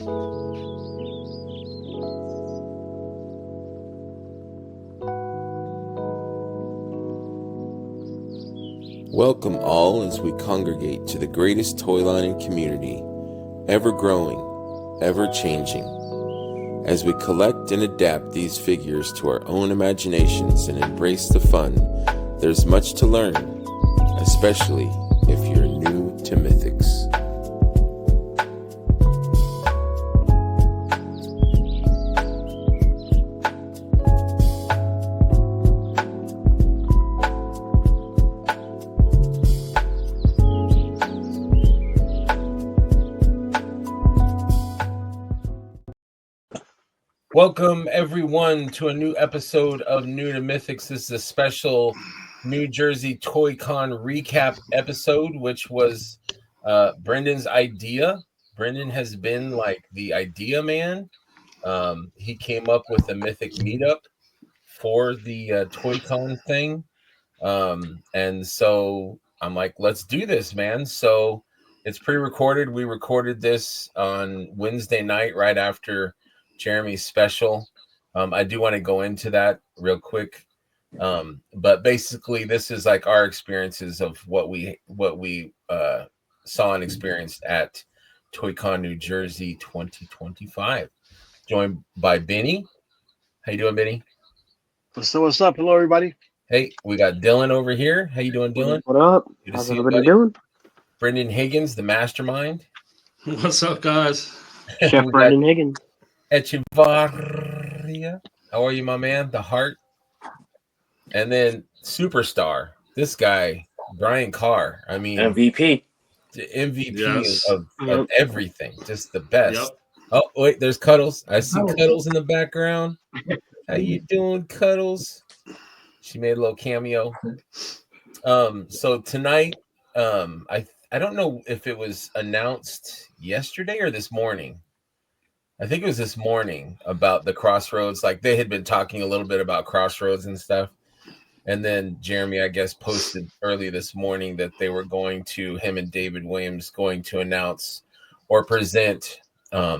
Welcome all as we congregate to the greatest toy line in community, ever growing, ever changing. As we collect and adapt these figures to our own imaginations and embrace the fun, there's much to learn, especially if you're new to Mythics. Welcome everyone to a new episode of New to Mythics. This is a special New Jersey Toyconnj recap episode, which was Brendan's idea. Brendan has been like the idea man. He came up with a Mythic meetup for the Toyconnj thing. And so I'm like, let's do this, man. So it's pre-recorded. We recorded this on Wednesday night right after Jeremy's special. I do want to go into that real quick. But basically this is like our experiences of what we saw and experienced at Toyconnj New Jersey 2025. Joined by Benny. How you doing, Benny? What's up? Hello, everybody. Hey, we got Dylan over here. How you doing, Dylan? What up? Good to How's see everybody you, doing? Brendan Higgins, the mastermind. What's up, guys? Chef Brendan Higgins. Echevarria. How are you, my man? The heart. And then superstar, this guy, Brian Carr. I mean, MVP. The MVP Yes. of everything. Just the best. Yep. Oh, wait, there's Cuddles. I see Cuddles in the background. How you doing, Cuddles? She made a little cameo. So tonight, I don't know if it was announced yesterday or this morning. I think it was this morning about the Crossroads. Like they had been talking a little bit about Crossroads and stuff. And then Jeremy, I guess, posted early this morning that they were going to, him and David Williams, going to announce or present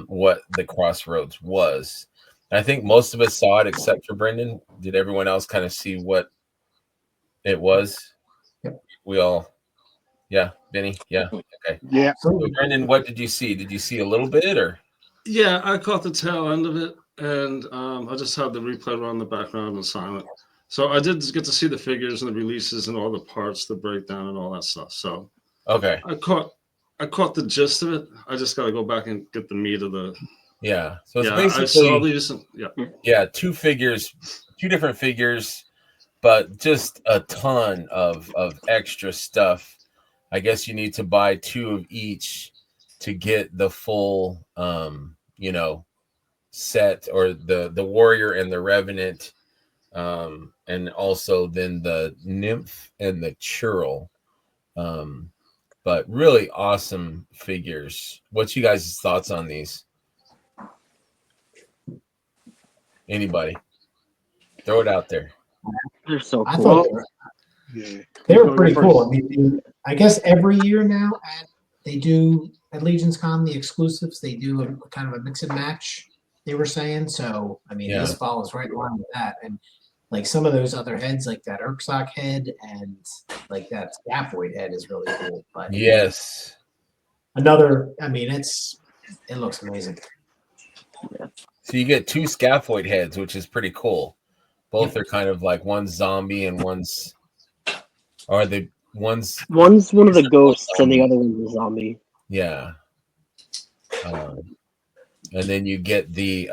what the Crossroads was. And I think most of us saw it except for Brendan. Did everyone else kind of see what it was? We all, yeah, Benny, yeah, okay. Yeah. So Brendan, what did you see? Did you see a little bit or? Yeah, I caught the tail end of it, and I just had the replay run in the background and silent. So I did get to see the figures and the releases and all the parts, the breakdown and all that stuff. So okay, I caught the gist of it. I just got to go back and get the meat of the. Yeah, so it's I saw these. Yeah, two different figures, but just a ton of extra stuff. I guess you need to buy two of each to get the full set, or the warrior and the revenant, and also then the nymph and the churl. But really awesome figures. What's you guys' thoughts on these? Anybody? Throw it out there. They're so I cool. thought they were pretty cool. I mean, I guess every year now they do at Legion's Con, the exclusives, they do a kind of a mix and match, they were saying. So, I mean, this follows right along with that. And like some of those other heads, like that Urksock head and like that Scaphoid head is really cool. But yes. It looks amazing. Yeah. So you get two Scaphoid heads, which is pretty cool. Both are kind of like one's zombie and one's one of the ghosts and the other one's a zombie. Yeah. And then you get the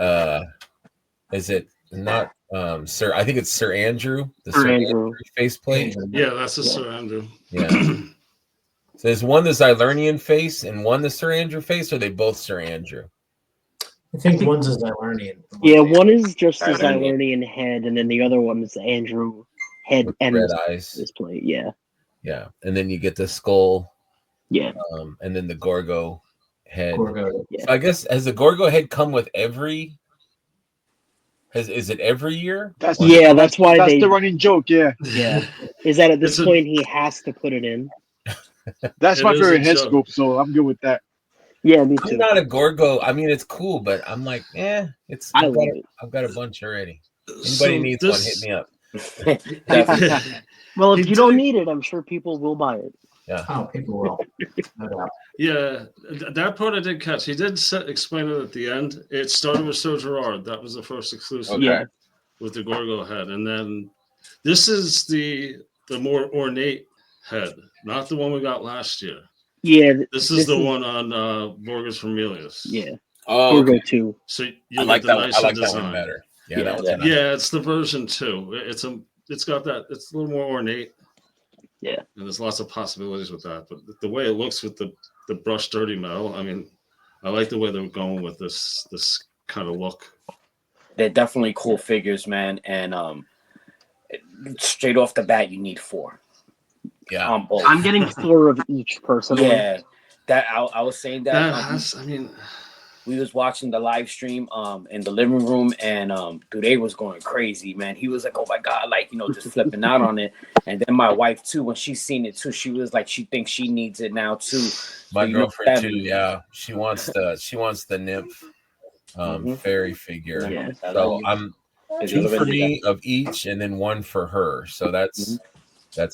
is it not Sir? I think it's Sir Andrew, the Sir Andrew faceplate. Yeah, that's a Sir Andrew. Yeah. So there's one the Xylernian face and one the Sir Andrew face, or are they both Sir Andrew? I think one's a Xylernian. Yeah, one is just a Xylernian head, and then the other one is Andrew head with and red eyes. Display. Yeah. Yeah, and then you get the skull. Yeah. And then the Gorgo head. Yeah. So I guess, has the Gorgo head come with every? Is it every year? That's why that's the running joke. Yeah. Yeah. Is that at this point he has to put it in? That's my favorite head scope, so I'm good with that. Yeah, me I'm too. not a Gorgo. I mean, it's cool, but I'm like, it's. I love it. I've got a bunch already. Anybody So needs one? Hit me up. Definitely. Well, if He you don't did- need it, I'm sure people will buy it. Yeah. Oh, people will. No doubt. Yeah, that part I did catch. He did explain it at the end. It started with Sir Gerard. That was the first exclusive Okay. Yeah. with the Gorgo head, and then this is the more ornate head, not the one we got last year. Yeah. This is the one on Borges Vermilius. Yeah. Oh, Gorgo okay. 2. So I you like get that the one. I nicer like that design. one better. Yeah, Yeah. that one's Yeah. nice. Yeah, it's the version 2. It's got that. It's a little more ornate. Yeah. And there's lots of possibilities with that. But the way it looks with the brushed dirty metal, I mean, I like the way they're going with this kind of look. They're definitely cool figures, man. And straight off the bat, you need 4 Yeah. on both. I'm getting 4 of each personally. Yeah, that I was saying that. That has, I mean, we was watching the live stream in the living room, and Dude was going crazy, man. He was like, "Oh my god," like, you know, just flipping out on it. And then my wife too, when she seen it too, she was like, she thinks she needs it now too. My So, girlfriend that- too. Yeah, she wants the nymph fairy figure. Yeah. So I'm 2 for me of each, and then 1 for her. So that's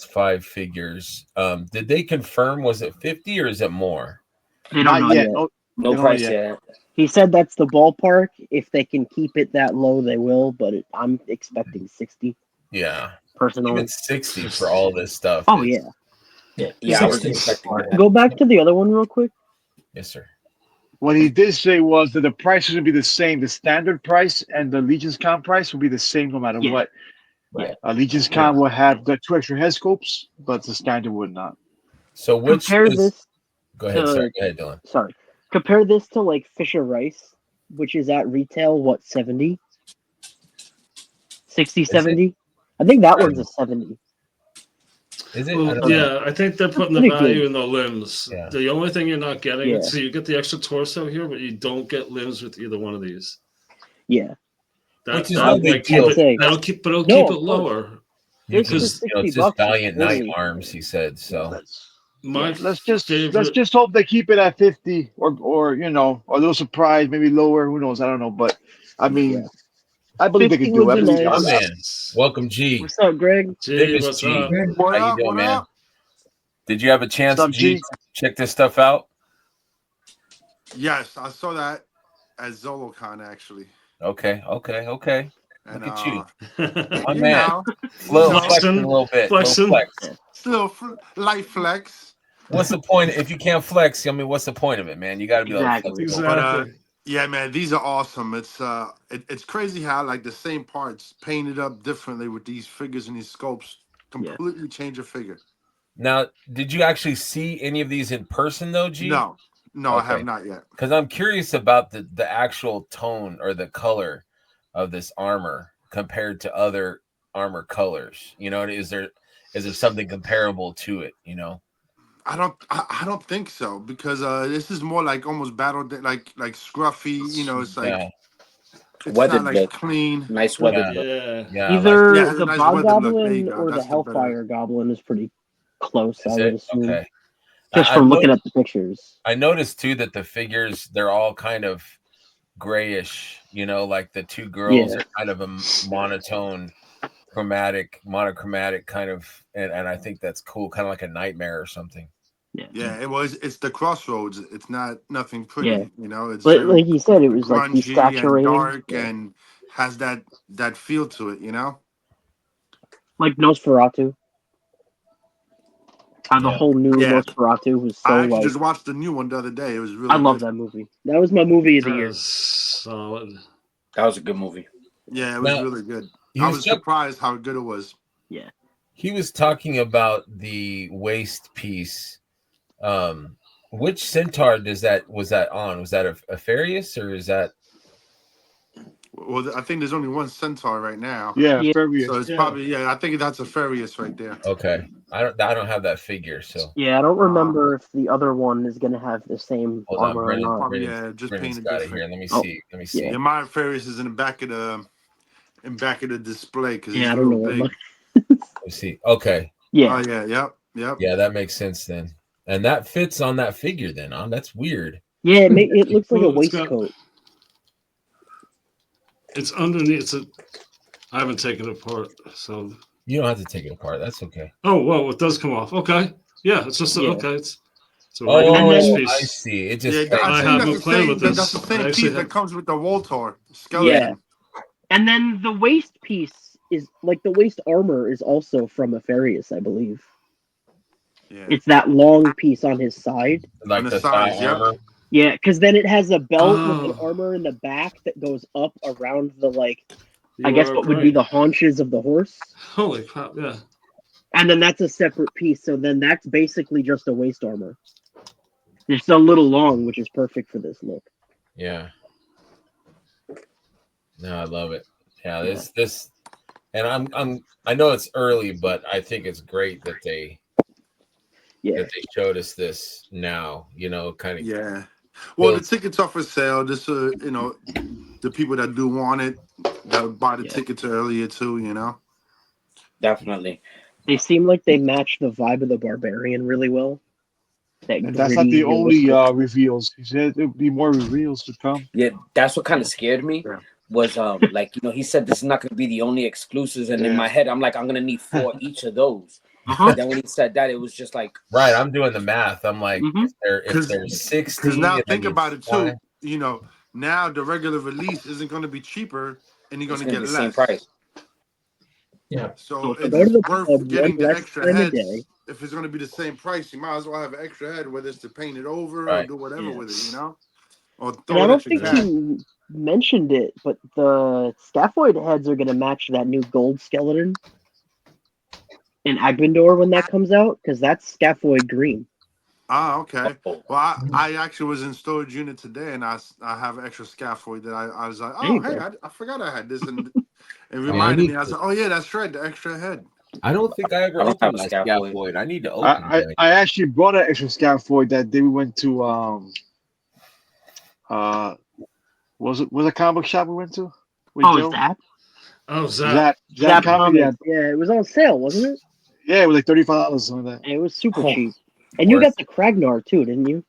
5 figures. Did they confirm? Was it 50 or is it more? They don't know Not yet. yet. No, No they don't price yet. yet. He said that's the ballpark. If they can keep it that low, they will. But I'm expecting 60 Yeah, personally. even 60 for all this stuff. Oh is- yeah. Yeah, I was 60 is expecting part of that. Go back to the other one real quick. Yes, sir. What he did say was that the price is going to be the same. The standard price and the Legion's Con price will be the same no matter Yeah. what. Yeah. Legion's Con will have the 2 extra head scopes, but the standard would not. So which Compare is? this. Go ahead, to- sir. Go ahead, Dylan. Sorry. Compare this to like Fisher Rice, which is at retail, what, 70? 60, 70? I think that one's a 70. Is it? I don't well, know. yeah, I think they're putting the Pretty value good. in the limbs. Yeah. The only thing you're not getting, Yeah. so you get the extra torso here, but you don't get limbs with either one of these. Yeah. Which is that'll, no big like, keep deal. it, that'll keep, but it'll No, keep of it course. lower. It's Because just you know, it's 60 just bucks. Valiant Totally. Knight arms, he said. So My Let's just favorite, hope they keep it at 50 or you know, or a little surprise, maybe lower. Who knows? I don't know, but I mean, Yeah. I believe they 50 could do would it. be I believe nice. my they- man, welcome, G. What's up, Greg? Gee, Famous what's G. up? What How you up? doing, What man? up? Did you have a chance, What's up, G, G? to check this stuff out? Yes, I saw that at ZoloCon actually. Okay. And, Look at you. My you man. know, Little Flexing, flexing a little bit. flexing. Little flex. it's a little light flex. What's the point if you can't flex? I mean, what's the point of it, man? You got to be Exactly. like flexible. Exactly. But yeah, man, these are awesome. It's crazy how like the same parts painted up differently with these figures and these scopes completely change a figure. Now, did you actually see any of these in person though, G? No, I Okay. have not yet. Because I'm curious about the actual tone or the color of this armor compared to other armor colors. You know, is there something comparable to it? You know, I don't think so because this is more like almost like scruffy. You know, it's like yeah, it's Weathered not like look. clean. Nice weather. Yeah. look. Yeah. yeah. Either Yeah, it has a the nice Bog weathered look. There Goblin you go. or the That's the Hellfire Goblin is pretty close, I Is would it? assume. Okay. Just I from looking noticed- at the pictures. I noticed too that the figures they're all kind of grayish. You know, like the 2 girls Yeah. are kind of a monochromatic kind of, and I think that's cool, kind of like a nightmare or something. Yeah, it's the crossroads. It's not nothing pretty. Yeah. You know, it's But very like you said, it was like grungy and desaturated. dark Yeah. and has that feel to it. You know. Like Nosferatu. How the Yeah. whole new Yeah. Nosferatu was so I actually like. just watched the new one the other day. It was really. I love good. that movie. That was my movie of the year. That's solid. That was a good movie. Yeah, it was Now, really good. He I was was talk- surprised how good it was. He was talking about the waist piece. Which centaur was that on? Was that a Farius or is that? Well, I think there's only one centaur right now. Yeah, Yeah. Furious. So it's probably I think that's a Farius right there. Okay, I don't have that figure. So Yeah, I don't remember if the other one is gonna have the same hold on, armor or Brennan. not. Probably, Brennan's- yeah, just Brennan's painted got it different. here. Let me Oh, see. Let me see. yeah. Yeah, my Farius is in the back of the display because Yeah, I it's don't know real what big. my- Let me see. Okay, Yeah, Oh yeah, yep. yeah, that makes sense then. And that fits on that figure then. That's weird. Yeah, it looks like a Well, waistcoat. It's underneath. I haven't taken it apart, so You don't have to take it apart. That's okay. Oh, well, it does come off. Okay. Yeah, it's just Yeah. okay. It's a regular waist Oh, piece. I see. It just Yeah, I I think haven't that's the played same. with this. That's the I same actually piece that comes with the Voltor Yeah. skeleton. And then the waist piece is like the waist armor is also from Apharius, I believe. Yeah. It's that long piece on his side. like On the the sides, thigh yep. armor. Yeah, because then it has a belt with an Oh. armor in the back that goes up around the You I guess are what would be right. the haunches of the horse. Holy crap! Yeah. And then that's a separate piece. So then that's basically just a waist armor. It's a little long, which is perfect for this look. Yeah. No, I love it. Yeah, this and I know it's early, but I think it's great that they showed us this now, kind of. Yeah. Well, the tickets are for sale. This, the people that do want it, that would buy the tickets earlier too. Definitely. They seem like they match the vibe of the barbarian really well. And that's not the only reveals. He said there'll be more reveals to come. Yeah, that's what kind of scared me. Yeah. Was he said this is not going to be the only exclusives, and in my head I'm like, I'm gonna need 4 each of those. And then when he said that, it was just like, right. I'm doing the math. I'm like, if there's 60, because now think about it too. Now the regular release isn't going to be cheaper, and you're going to get the less. same price. Yeah. So go to it's the worth pub getting one the less extra time a heads. day. If it's going to be the same price, you might as well have an extra head, whether it's to paint it over or Right. do whatever with it, or And throw I an don't extra think cat. you mentioned it, but the scaphoid heads are going to match that new gold skeleton in Agbendor when that comes out, because that's scaphoid green. Ah, okay. Oh. Well, I actually was in storage unit today, and I have an extra scaffold that I was like, There you oh, hey, go. I forgot I had this, and it reminded me. I was like, oh yeah, that's right, the extra head. I don't think I ever I don't opened have my a scaffold. scaffold. I need to open it. I actually brought an extra scaffold that day we went to was a comic book shop we went to? Zap? Oh, Zap. Zap Comics, Comics. Yeah, it was on sale, wasn't it? Yeah, it was like $35 something like that. It was super Oh. cheap. And you got the Kragnar too, didn't you?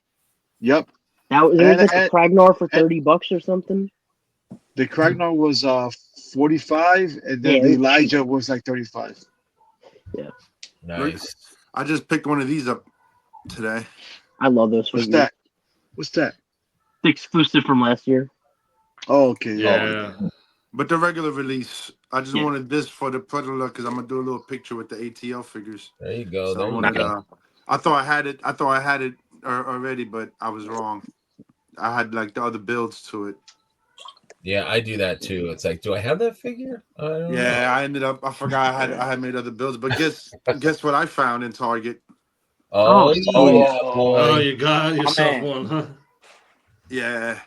Yep. That was And- like the and- Kragnar for $30 or something. The Kragnar was 45, and then Yeah, the it was Elijah was like 35. Nice. I just picked one of these up today. I love those What's figures. that? What's that? The exclusive from last year. Oh, okay. Yeah. But the regular release, I just Yeah. wanted this for the look because I'm gonna do a little picture with the ATL figures. There you go. So There I you wanted, go. I thought I had it already, but I was wrong. I had like the other builds to it. Yeah, I do that too. It's like, do I have that figure? I don't know. I forgot I had made other builds, but guess what I found in Target? Oh, yeah, Oh. boy. Oh, you got yourself man. one, huh? Yeah.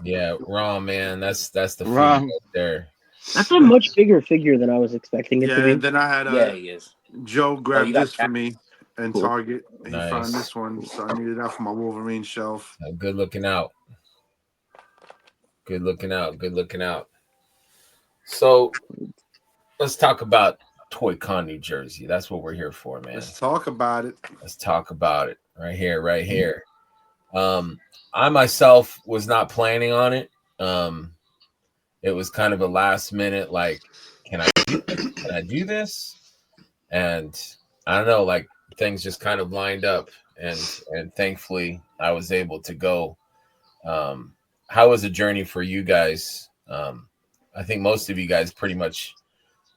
Yeah, wrong, man. That's the figure Wrong. right there. That's a much bigger figure than I was expecting it to Yeah, be. and then I had Yeah, he is. Joe grabbed you got this for that. me in Cool. Target, and he Nice. found this one, so I needed that for my Wolverine shelf. Good looking out. Good looking out. Good looking out. So let's talk about Toyconnj, New Jersey. That's what we're here for, man. Let's talk about it. Let's talk about it right here, right here. I myself was not planning on it. It was kind of a last minute, like, can I do this? Can I do this? And I don't know, like things just kind of lined up, and thankfully I was able to go. How was the journey for you guys? I think most of you guys pretty much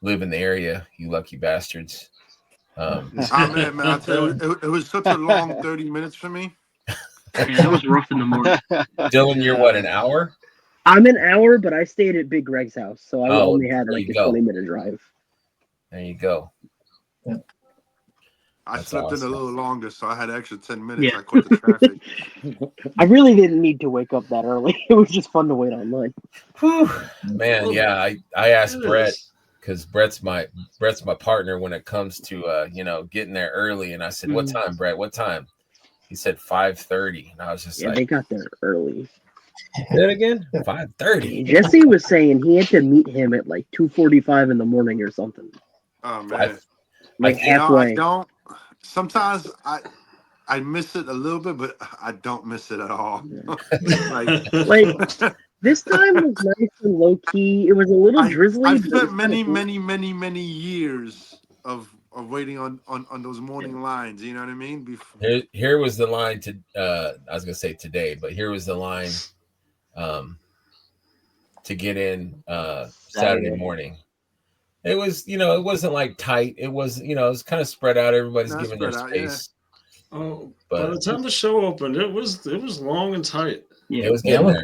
live in the area, you lucky bastards. Man, I tell you, it was such a long 30 minutes for me. Yeah, it was rough in the morning. Dylan, you're what, an hour? I'm an hour, but I stayed at Big Greg's house, so I Oh, only had there like you a go. 20-minute drive. There you go. I That's slept awesome. in a little longer, so I had an extra 10 minutes. Yeah. I caught the traffic. I really didn't need to wake up that early. It was just fun to wait online. Whew. Man, yeah, I asked It Brett, is. because Brett's my partner when it comes to getting there early, and I said, "What time, Brett? What time?" He said 5:30, and I was just Yeah, like, they got there early. "Say that again? 5:30? Jesse was saying he had to meet him at like 2:45 in the morning or something. Oh, man. Like You know, halfway. I don't. Sometimes I I miss it a little bit, but I don't miss it at all. Like this time was nice and low key. It was a little drizzly. I've but it spent was kinda many years of waiting on those morning lines. You know what I mean? Here was the line to I was gonna say today, but here was the line to get in Saturday morning. It was, it wasn't like tight. It was, it was kind of spread out. Everybody's giving their space. Yeah. Oh, by the time the show opened, it was long and tight. Yeah, it was getting there.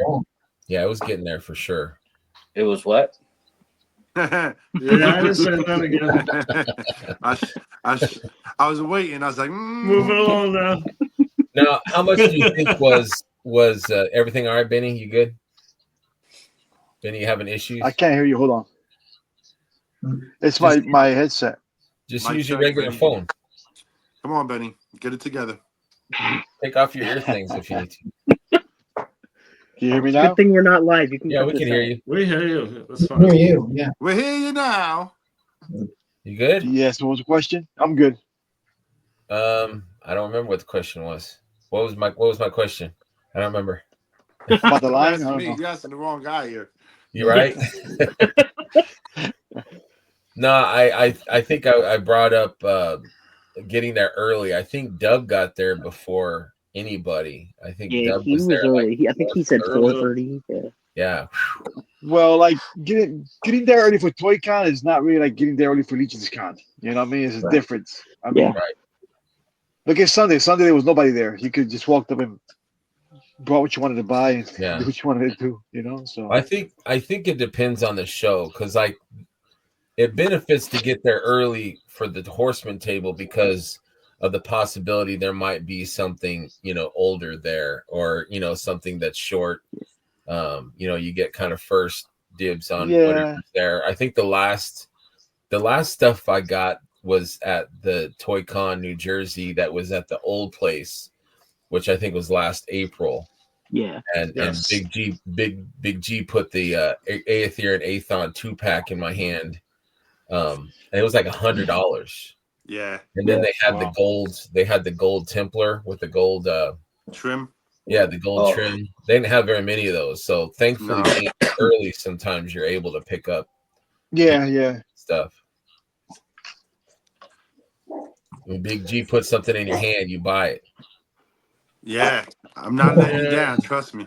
Yeah, it was getting there for sure. It was what? Yeah, I didn't say that again. I was waiting. I was like, moving along now. Now, how much do you think was everything all right, Benny? You good? Benny, you having issues? I can't hear you. Hold on. It's my headset. Just use your regular phone. Come on, Benny. Get it together. Take off your ear things if you need to. Can you hear me now? Good thing we're not live. You can. Yeah, we can hear you. We hear you. That's fine. We hear you. Yeah. We hear you now. You good? Yes. What was the question? I'm good. I don't remember what the question was. What was my question? I don't remember. About the line? You're asking the wrong guy here. You right? No, I think I brought up getting there early. I think Doug got there before anybody. I think Doug he was there early. I think he said 4:30. Yeah. Well, like getting there early for Toyconnj is not really like getting there early for Legion's Con. You know what I mean? It's a difference. I mean, right. Look at Sunday. Sunday there was nobody there. You could just walk up and brought what you wanted to buy and do what you wanted to do. So I think it depends on the show because it benefits to get there early for the horseman table because of the possibility there might be something older there or something that's short. You get kind of first dibs on whatever's there. I think the last stuff I got was at the Toyconnj, New Jersey. That was at the old place, which I think was last April. Yeah. And Big G put the Aether and Aethon 2-pack in my hand. And it was like $100. Yeah. And then they had the gold. They had the gold Templar with the gold trim. Yeah, the gold trim. They didn't have very many of those. So thankfully, being early, sometimes you're able to pick up stuff. When Big G puts something in your hand, you buy it. Yeah, I'm not letting you down. Trust me.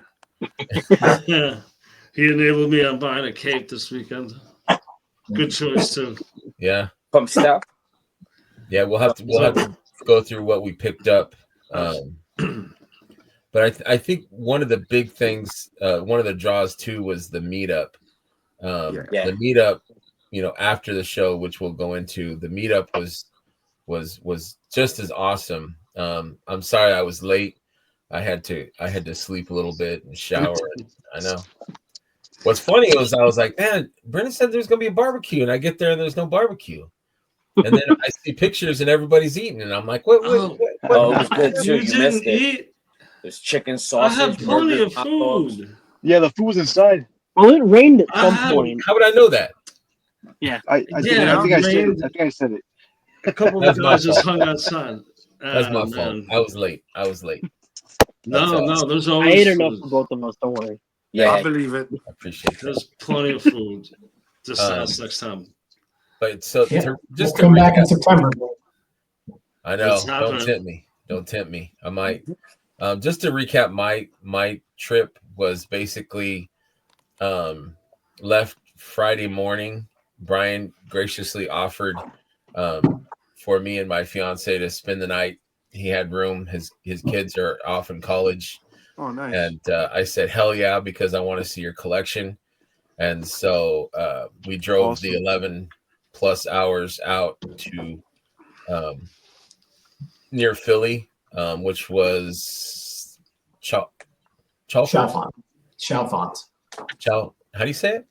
He enabled me on buying a cape this weekend. Good choice too. Yeah. Pump stuff. Yeah, we'll have to go through what we picked up. But I think one of the big things, one of the draws too, was the meetup. The meetup, after the show, which we'll go into, the meetup was just as awesome. I'm sorry I was late. I had to sleep a little bit and shower. I know. What's funny was I was like, man, Brendan said there's gonna be a barbecue, and I get there and there's no barbecue. And then I see pictures and everybody's eating, and I'm like, what? Oh, it was good too. You didn't eat? There's chicken sausage. I had plenty of food. Yeah, the food was inside. Well, it rained at some point. How would I know that? Yeah, I think I said it. I think I said it. A couple of guys just hung outside. That's my fault. I was late. No, there's always. I ate enough for both of us. Don't worry. Yeah, I believe it. I appreciate it. There's plenty of food. Just ask next time. But so just to come back in September. I know. Don't tempt me. I might. Just to recap, my trip was basically left Friday morning. Brian graciously offered for me and my fiance to spend the night. He had room. His kids are off in college. Oh, nice. And I said, hell yeah, because I want to see your collection. And so we drove the 11 plus hours out to near Philly, which was Chalfont. How do you say it?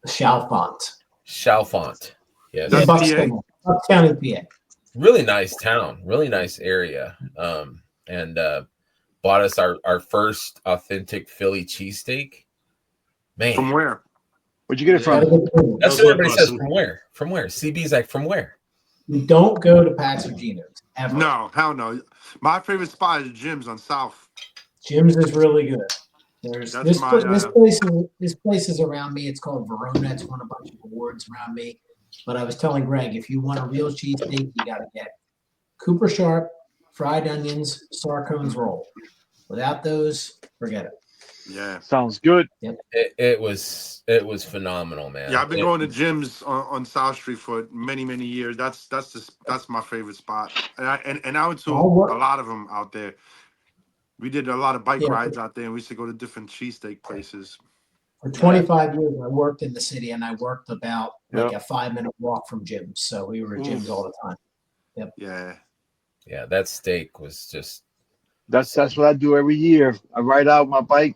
Chalfont. Yes. Bucks County, PA. Really nice town, really nice area. And bought us our first authentic Philly cheesesteak. Man. From where? Where'd you get it from? That's what everybody says. From where? CB's like, from where? You don't go to Pat's or Geno's ever. No, hell no. My favorite spot is Jim's on South. Jim's is really good. There's That's this my, this place is around me. It's called Verona. It's won a bunch of awards around me. But I was telling Greg, if you want a real cheesesteak, you got to get Cooper Sharp, fried onions, Sarcone's roll. Without those, forget it. Yeah, sounds good. Yep. It was phenomenal, man. Yeah, I've been going to Jim's on South Street for many years. That's my favorite spot. And I went to a lot of them out there. We did a lot of bike rides out there, and we used to go to different cheesesteak places. For 25 years, I worked in the city, and I worked about like a 5-minute walk from Jim's. So we were at Jim's all the time. Yep. Yeah. That steak was just. That's what I do every year. I ride out my bike,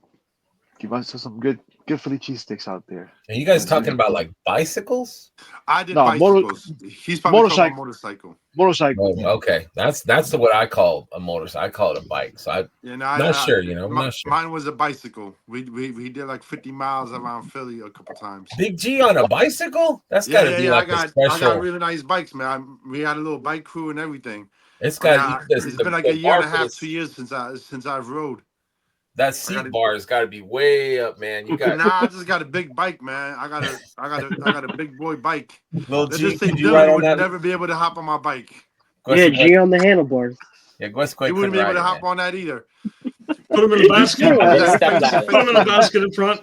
give myself some good Philly cheesesteaks out there. Are you guys talking about like bicycles? I did bicycles. He's probably talking about motorcycle. Motorcycle. Oh, okay, that's what I call a motorcycle. I call it a bike. So I'm not sure. I'm not sure. Mine was a bicycle. We did like 50 miles around Philly a couple times. Big G on a bicycle? That's got to be like a special. I got really nice bikes, man. We had a little bike crew and everything. It's been like a year and a half, 2 years since I've rode. That seat bar has got to be way up, man. You got I just got a big bike, man. I got a big boy bike. Little G, Dylan would never be able to hop on my bike. Yeah, G on the handlebars. Yeah, Gus he wouldn't be able to hop on that either. Put him in a basket. Put him in a basket in front.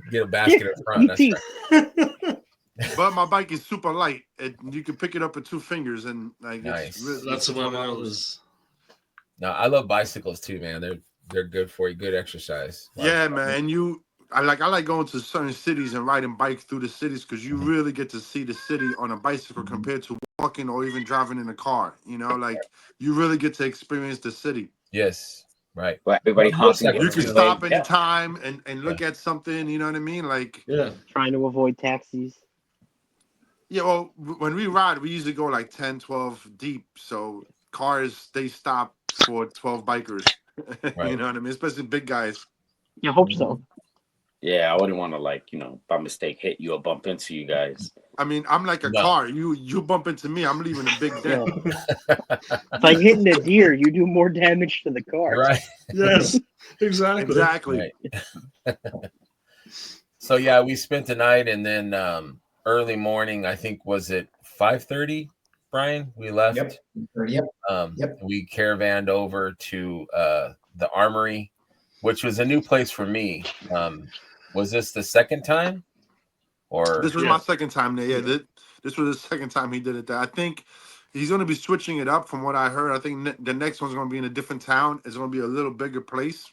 Get a basket in front. That's right. But my bike is super light. You can pick it up with 2 fingers, and like nice. That's what my was. No, I love bicycles too, man. They're good for you. Good exercise. Yeah, man. I like going to certain cities and riding bikes through the cities because you really get to see the city on a bicycle compared to walking or even driving in a car. You know, like you really get to experience the city. Yes, right. Well, everybody you can stop anytime and look at something. You know what I mean? Like trying to avoid taxis. Yeah, well, when we ride, we usually go like 10, 12 deep. So cars, they stop for 12 bikers. Right. You know what I mean? Especially big guys. You hope so. Yeah, I wouldn't want to by mistake hit you or bump into you guys. I mean, I'm like a car. You bump into me, I'm leaving a big dent. It's like hitting a deer. You do more damage to the car. Right. Yes, exactly. Right. So yeah, we spent the night, and then early morning, I think, was it 5:30, Brian? We left. Yep. We caravanned over to the Armory, which was a new place for me. Was this the second time? Or this was my second time there. Yeah, this was the second time he did it there. I think he's going to be switching it up from what I heard. I think the next one's going to be in a different town. It's going to be a little bigger place.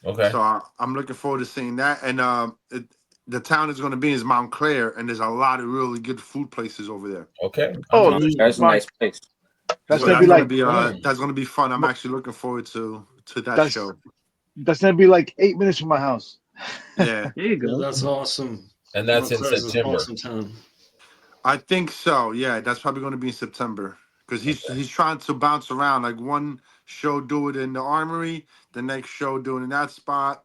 Okay. So I'm looking forward to seeing that. And the town is going to be is Montclair, and there's a lot of really good food places over there. Okay. Oh, that's a nice place. That's going to be fun. I'm actually looking forward to that show. That's going to be like 8 minutes from my house. Yeah. There you go. That's awesome. And that's in September. Awesome. I think so. Yeah, that's probably going to be in September because he's trying to bounce around. Like one show, do it in the Armory. The next show, do it in that spot.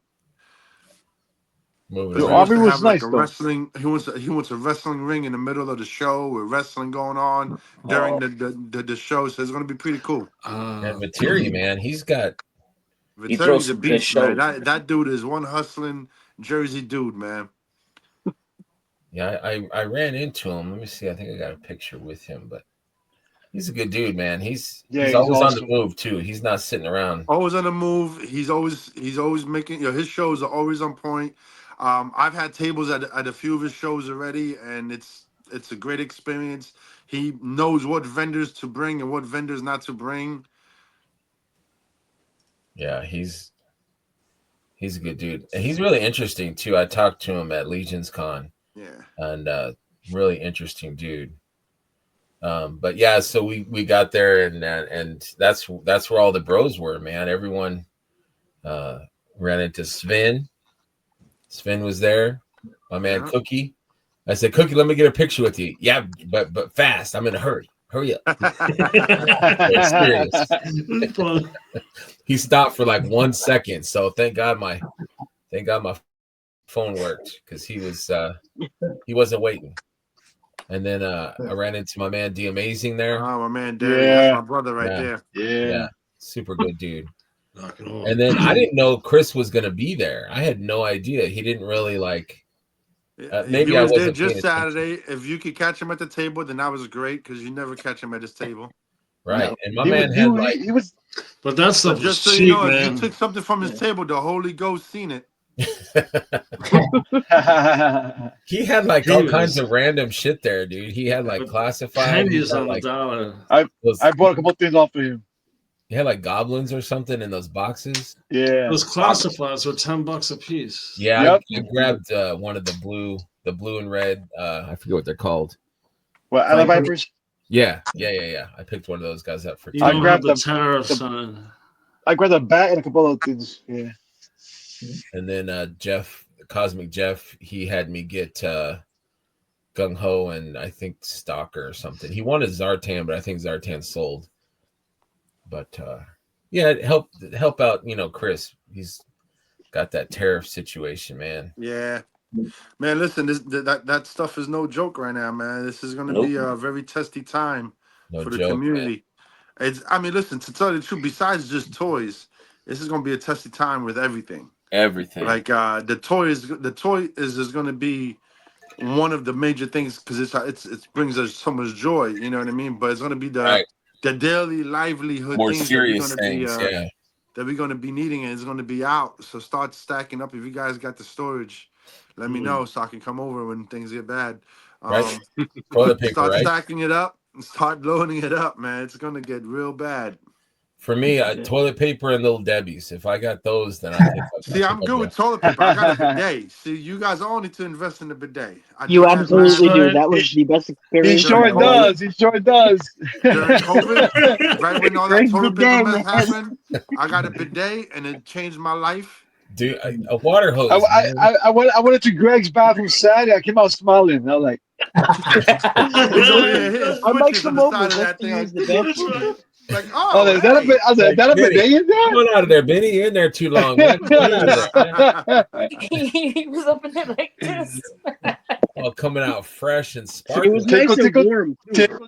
The Armory was nice though. Wrestling. He wants a wrestling ring in the middle of the show with wrestling going on during the show. So it's going to be pretty cool. And Viteri, man, Viteri's a beast, man. That dude is one hustling Jersey dude, man. Yeah, I ran into him. Let me see. I think I got a picture with him, but he's a good dude, man. He's always awesome. On the move too. He's not sitting around. Always on the move. He's always making. His shows are always on point. I've had tables at a few of his shows already, and it's a great experience. He knows what vendors to bring and what vendors not to bring. Yeah, he's a good dude, and he's really interesting too. I talked to him at Legion's Con. Yeah, and really interesting dude. But yeah, so we got there, and that's where all the bros were, man. Everyone ran into Sven. Sven was there. My man Cookie. I said, Cookie, let me get a picture with you. Yeah, but fast. I'm in a hurry. Hurry up. Serious. He stopped for like 1 second. So thank God my phone worked because he wasn't waiting. And then I ran into my man D Amazing there. Oh, my man Derry. That's my brother right there. Yeah. Super good dude. And then I didn't know Chris was gonna be there. I had no idea. He didn't really like. Maybe he was I there wasn't just Saturday. If you could catch him at the table, then that was great because you never catch him at his table. Right, and my man had like. He was. But that's the just so cheap, you know, man. if you took something from his table, the Holy Ghost seen it. He had like all kinds of random shit there, dude. He had like classified. Pennies on the dollar. I bought a couple things off of him. He had like goblins or something in those boxes. Yeah, those classifieds were $10 a piece. Yeah, I grabbed one of the blue and red. I forget what they're called. What, Allied Vipers? Yeah. I picked one of those guys up for. I grabbed the tariff sign. I grabbed a bat and a couple of things. Yeah. And then Cosmic Jeff, he had me get Gung Ho and I think Stalker or something. He wanted Zartan, but I think Zartan sold. But yeah, help out, Chris. He's got that tariff situation, man. Yeah. Man, listen, that stuff is no joke right now, man. This is going to be a very testy time for the community. Man. Listen, to tell you the truth, besides just toys, this is going to be a testy time with everything. Everything. Like the toy is just going to be one of the major things because it brings us so much joy. You know what I mean? But it's going to be the daily livelihood, more things serious that we're things, that we're going to be needing, and it's going to be out. So start stacking up. If you guys got the storage, let me know so I can come over when things get bad. Toilet paper, start stacking it up and start loading it up, man. It's going to get real bad. For me, toilet paper and Little Debbie's. If I got those, then I see. I'm good with toilet paper. I got a bidet. See, you guys all need to invest in the bidet. You absolutely do. That was the best experience. He sure does. He sure does. During COVID, right when all that toilet paper mess happened, I got a bidet and it changed my life. Dude, a water hose. I went to Greg's bathroom Saturday. I came out smiling. I was like, I might come over just to use the bathroom. Like, is that a bidet in there? Come on out of there, Benny. You're in there too long, man. He was up in there like this. Oh, coming out fresh and sparkling. It was nice and warm. Tickle.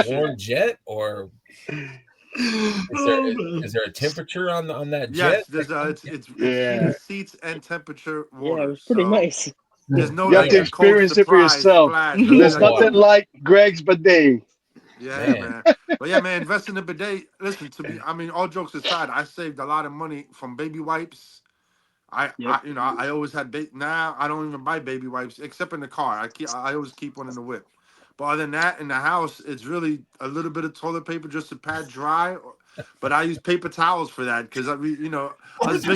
Warm jet or is there a temperature on that jet? Yes, it's seats and temperature water. Yeah, it was pretty nice. There's no you have to experience it for yourself. There's nothing like Greg's bidet. Yeah, man. But yeah, man, invest in the bidet. Listen to me. I mean, all jokes aside, I saved a lot of money from baby wipes. I always had now I don't even buy baby wipes except in the car. I always keep one in the whip. But other than that, in the house, it's really a little bit of toilet paper just to pad dry. But I use paper towels for that because us big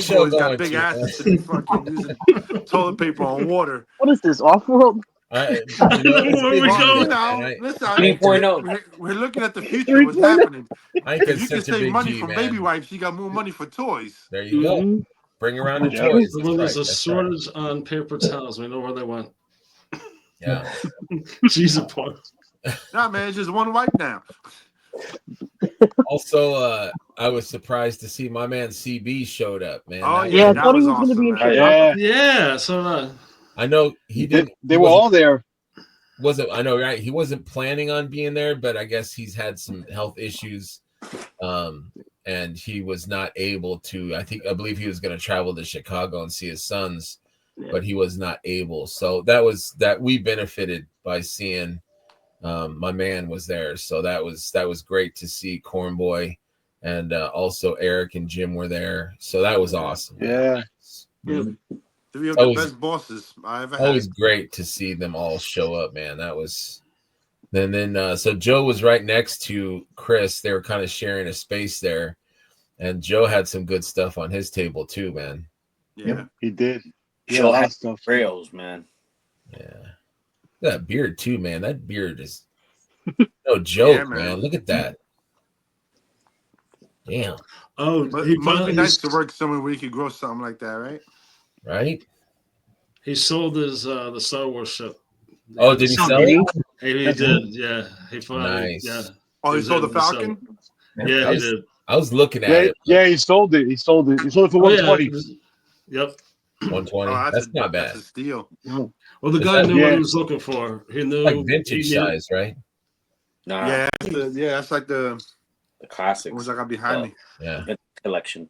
boys got big asses to be fucking using toilet paper on water. What is this, Off-World? Listen, we're looking at the future. What's happening? If you can save money from baby wipes, you got more money for toys. There you go. Bring around the toys. There's a shortage on paper towels. We know where they went. Yeah. Jesus, Paul. Nah, man, it's just one wipe now. Also, I was surprised to see my man CB showed up, man. Oh yeah, I thought he was going to be in Chicago. Yeah, so I know he didn't. They were all there. I know, right? He wasn't planning on being there, but I guess he's had some health issues, and he was not able to. I believe he was going to travel to Chicago and see his sons, but he was not able. So that we benefited by seeing. My man was there, so that was great to see. Cornboy and also Eric and Jim were there, so that was awesome. Yeah. 3 of the best bosses I ever had. Always great to see them all show up, man. That was then so Joe was right next to Chris. They were kind of sharing a space there, and Joe had some good stuff on his table too, man. Yeah, he did. Joe had stuff. Rails, man. Yeah. That beard too, man. That beard is no joke, man. Look at that. Damn. Oh, but it must be nice to work somewhere where you could grow something like that, right? Right. He sold his the Star Wars ship. Oh, did he sell it? He did. Yeah. He finally. Nice. Yeah. Oh, he sold the Falcon. Yeah, he did. I was looking at it. Yeah, he sold it. He sold it for 120. Yep. 120. That's not bad. That's a steal. No. Well, the Is guy that- knew what Yeah. he was looking for. He knew Like vintage he knew- size, right? Nah, Yeah, that's like the classics. what was I got behind me? Yeah, The collection.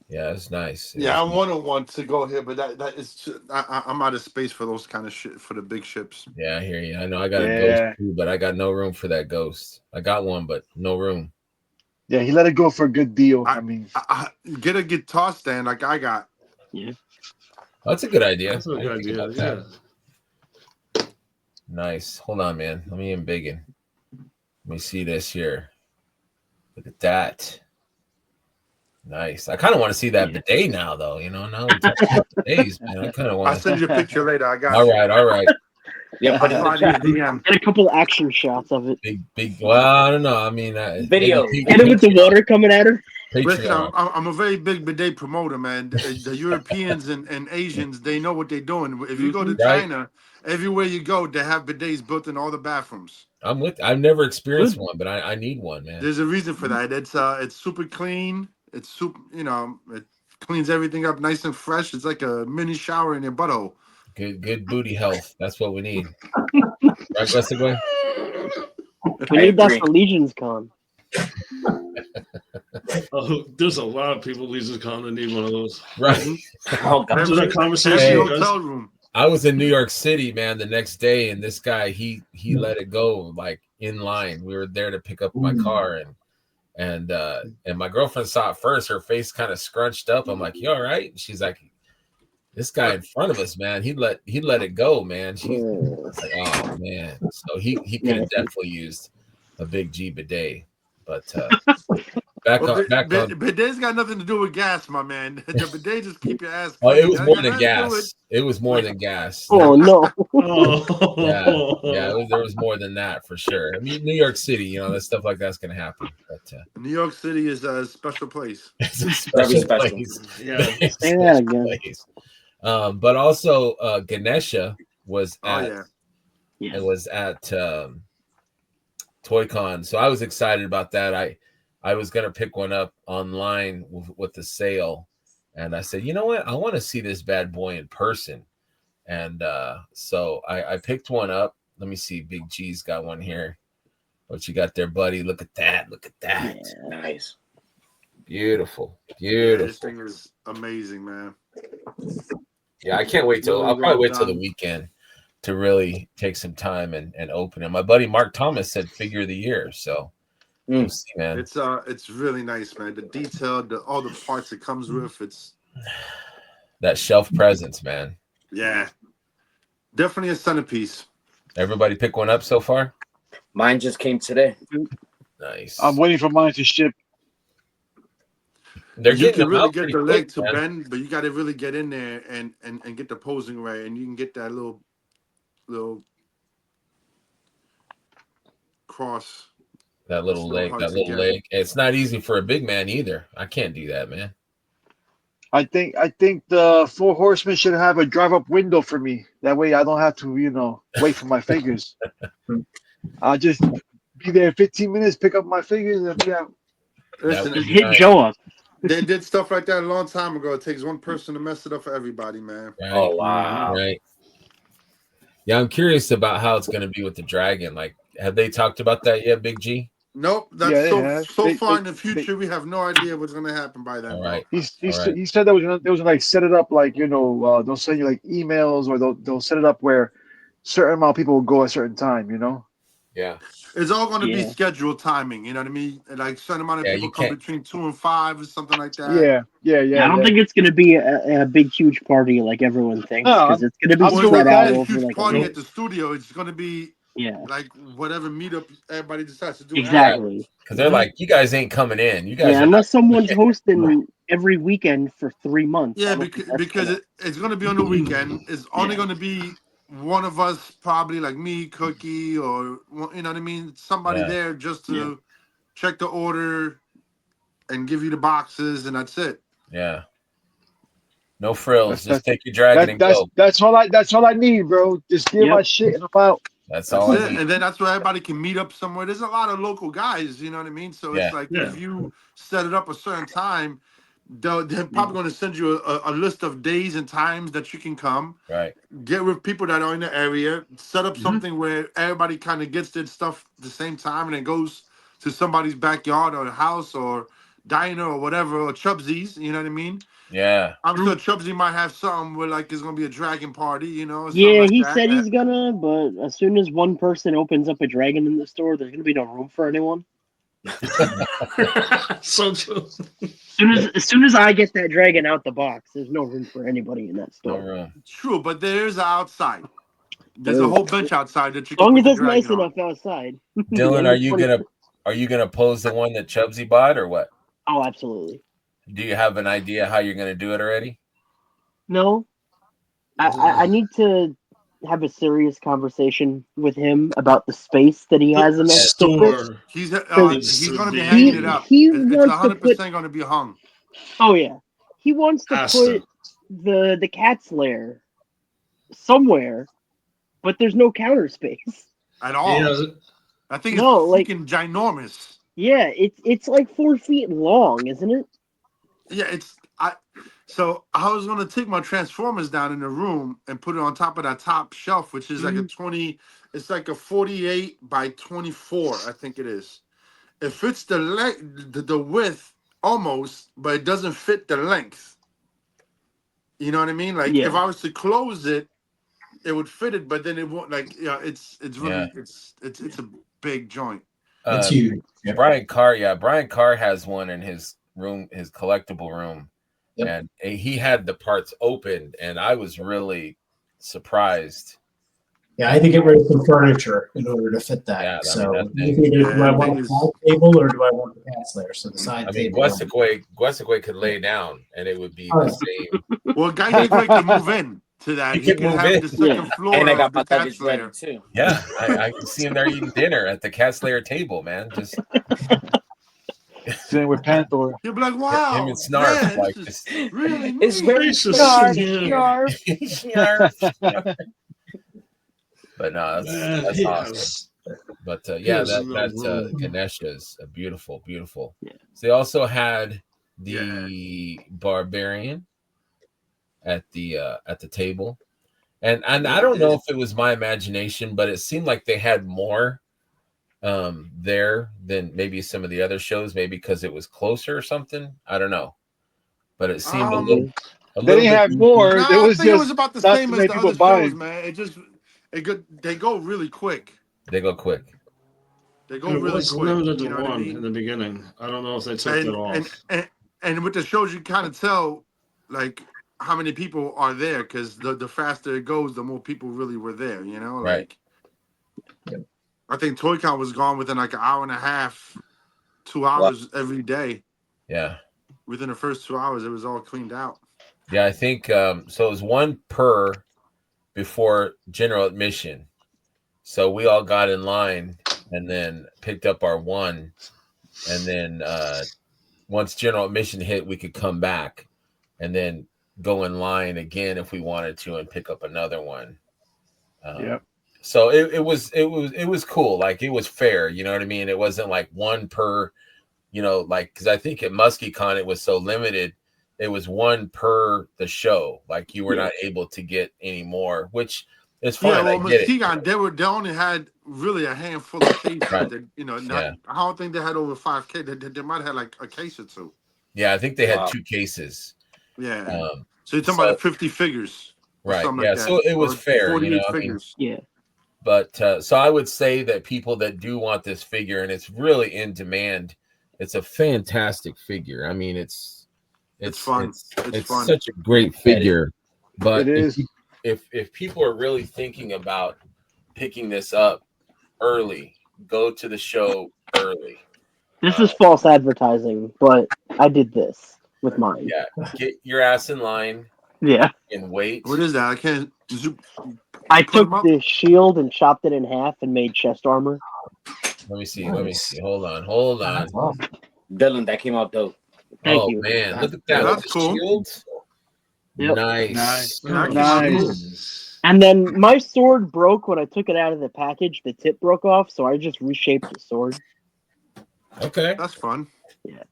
yeah, it's nice. Yeah, I wanted one to go here, but that is I'm out of space for those kind of shit for the big ships. Yeah, I hear you. I know I got a Yeah. ghost too, but I got no room for that ghost. I got one, but no room. Yeah, he let it go for a good deal. I mean, I get a guitar stand like I got. That's a good idea. That's a I good didn't think idea. about Yeah. that. Nice. Hold on, man. Let me embiggen. Let me see this here. Look at that. Nice. I kind of want to see that bidet now, though. You know, now we're talking about bidets, man. I kind of I'll want to. send you a picture later. I got All you. right, all right. Yeah, put it in the Slide you a chat. DM. Get a couple action shots of it. Big. Well, I don't know. I mean, Video. maybe Get it with the water coming at her. Listen, Patreon. I'm a very big bidet promoter, man. The Europeans and Asians, they know what they're doing. If you go to Right. China, everywhere you go, they have bidets built in all the bathrooms. I've never experienced one, but I need one, man. There's a reason for that. It's super clean. It's super, it cleans everything up nice and fresh. It's like a mini shower in your butthole. Good booty health. That's what we need. Right, Wesley? We need that for Legion's Con. Oh, there's a lot of people Legion Con that need one of those. Right. Oh, God. After that conversation, Every you guys- hotel room. I was in New York City, man, the next day, and this guy he let it go like in line. We were there to pick up my car, and my girlfriend saw it first. Her face kind of scrunched up. I'm like, "You all right?" And she's like, "This guy in front of us, man, he let it go, man." She's like, "Oh man," so he could have definitely used a big G bidet, but back on. Bidet's got nothing to do with gas, my man. The bidet just keep your ass Oh, clean. it was That more got than nothing to do gas. with- It was more than gas. Oh no! Yeah, there was more than that for sure. I mean, New York City, that stuff like that's gonna happen. But New York City is a special place. it's a Very special special. place. Yeah. Say that again. Place. But also Ganesha was at Yes. it was at Toyconnj, so I was excited about that. I was gonna pick one up online with the sale, and I said, you know what, I want to see this bad boy in person, and so I picked one up. Let me see, Big G's got one here. What you got there, buddy? Look at that! Look at that! Yeah. Nice. Beautiful. Yeah, this thing is amazing, man. Yeah, I can't wait till Really I'll probably well wait till the done. weekend to really take some time and open it. My buddy Mark Thomas said figure of the year, so we'll see, man. It's really nice, man. The detail, all the parts it comes with, it's That shelf presence, man. definitely a centerpiece. Everybody pick one up so far? Mine just came today. Nice. I'm waiting for mine to ship. They're You getting can them really out get pretty the quick, leg to man. bend, but you got to really get in there and get the posing right, and you can get that little cross. That little It's no leg, hard that to little get. leg. It's not easy for a big man either. I can't do that, man. I think the Four Horsemen should have a drive-up window for me. That way, I don't have to, wait for my figures. I'll just be there in 15 minutes, pick up my figures, and be out. Listen, Just hit Joe up. they did stuff like that a long time ago. It takes one person to mess it up for everybody, man. Right? Oh, wow. Right. Yeah, I'm curious about how it's going to be with the dragon. Like, have they talked about that yet, Big G? Nope, that's Yeah, they have. so They- far they- in the future. We have no idea what's gonna happen by then. All right. He All right. said that they was gonna like set it up like they'll send you like emails or they'll set it up where certain amount of people will go at a certain time. Yeah. It's all going to be Yeah. scheduled timing. You know what I mean? Like certain amount of Yeah, people you come can't- between 2 and 5 or something like that. Yeah. I don't think it's going to be a big, huge party like everyone thinks, No, because it's going to be I'm Well, good spread with out that. a over huge like a party week. at the studio. It's going to be Yeah, like whatever meetup everybody decides to do. exactly. Because they're like, you guys ain't coming in. You guys Yeah, are unless someone's hosting every weekend for 3 months. I Yeah, don't think that's because gonna- it's going to be on the weekend. It's only Yeah. going to be one of us, probably like me, Cookie, or you know what I mean. Somebody Yeah. there just to check the order and give you the boxes, and that's it. Yeah. No frills. That's- Just take your dragon and go. That's all I need, bro. Just get my shit and I'm out. That's That's all I it. need. And then that's where everybody can meet up somewhere. There's a lot of local guys, you know what I mean? So Yeah. it's like Yeah. if you set it up a certain time, they're probably going to send you a list of days and times that you can come. Right. Get with people that are in the area. Set up something where everybody kind of gets their stuff at the same time, and it goes to somebody's backyard or house or diner or whatever, or Chubsy's. You know what I mean? Yeah. I'm sure Chubsy might have something where like it's going to be a dragon party. You know? Something Yeah, like he that. said he's gonna, but as soon as one person opens up a dragon in the store, there's gonna be no room for anyone. So true. As soon as I get that dragon out the box, there's no room for anybody in that No store. room. True, but there's outside. There's a whole bench outside that you As can long put as the it's nice dragon on. enough outside. Dylan, Yeah, are you gonna pose the one that Chubsy bought or what? Oh, absolutely. Do you have an idea how you're gonna do it already? No, I need to have a serious conversation with him about the space that he has in that store. He's Because going to be hanging it up. he It's wants to 100% going to be hung. Oh yeah, he wants to Has put the cat's lair somewhere, but there's no counter space At all. I think it's freaking ginormous. Yeah, it's like 4 feet long, isn't it? Yeah, so I was gonna take my Transformers down in the room and put it on top of that top shelf, which is like a 20. It's like a 48 by 24, I think it is. It fits the width almost, but it doesn't fit the length. You know what I mean? Like if I was to close it, it would fit it, but then it won't. Like it's really it's a big joint. It's huge. Yeah. Brian Carr has one in his room, his collectible room. And he had the parts opened, and I was really surprised. Yeah, I had to get rid of some furniture in order to fit that. Yeah, so either do I want a side table or do I want the cat's lair? So the side table. Guesegway could lay down, and it would be the same. Well, Guesegway could move in to that. He can have the second floor and I got of the cat's lair too. Yeah, I can see him there eating dinner at the cat's lair table, man. Just sitting with Panther. You'll be like, wow. Him and Snarf, man, like this just really it's very Snarf. But no, that's awesome. But that's Ganesha's a beautiful. Yeah. So they also had the Barbarian at the table, and I don't know if it was my imagination, but it seemed like they had more there than maybe some of the other shows, maybe because it was closer or something. I don't know, but it seemed a little. They didn't have more. No, it was about the same as the other shows, man. They go really quick. They go quick. They go really quick. Limited to one in the beginning. I don't know if they took it off. And with the shows, you kind of tell like how many people are there because the faster it goes, the more people really were there. You know, right. I think Toyconnj was gone within like an hour and a half, 2 hours every day. Yeah. Within the first 2 hours, it was all cleaned out. Yeah, I think so. It was one per before general admission. So we all got in line and then picked up our one. And then once general admission hit, we could come back and then go in line again if we wanted to and pick up another one. So it was cool. Like it was fair. You know what I mean? It wasn't like one per, like, because I think at MuskyCon it was so limited. It was one per the show. Like you were not able to get any more, which is fine. Yeah, well, MuskyCon, they only had really a handful of cases. Right. That, I don't think they had over 5K. They might have had like a case or two. Yeah, I think they had 2 cases. Yeah. So you're talking about 50 figures. Right. Yeah. Like so it was fair. 48 figures. Yeah. But so I would say that people that do want this figure, and it's really in demand, it's a fantastic figure. I mean, it's fun. It's fun. such a great figure. But it is. If people are really thinking about picking this up early, go to the show early. This is false advertising, but I did this with mine. Yeah, get your ass in line. Yeah. And wait. What is that? I can't. I took the shield and chopped it in half and made chest armor. Let me see. Hold on. Dylan, that came out dope. Thank you. Man, look at that. That's cool. Shield. Yep. Nice. And then my sword broke when I took it out of the package. The tip broke off, so I just reshaped the sword. Okay. That's fun. Yeah.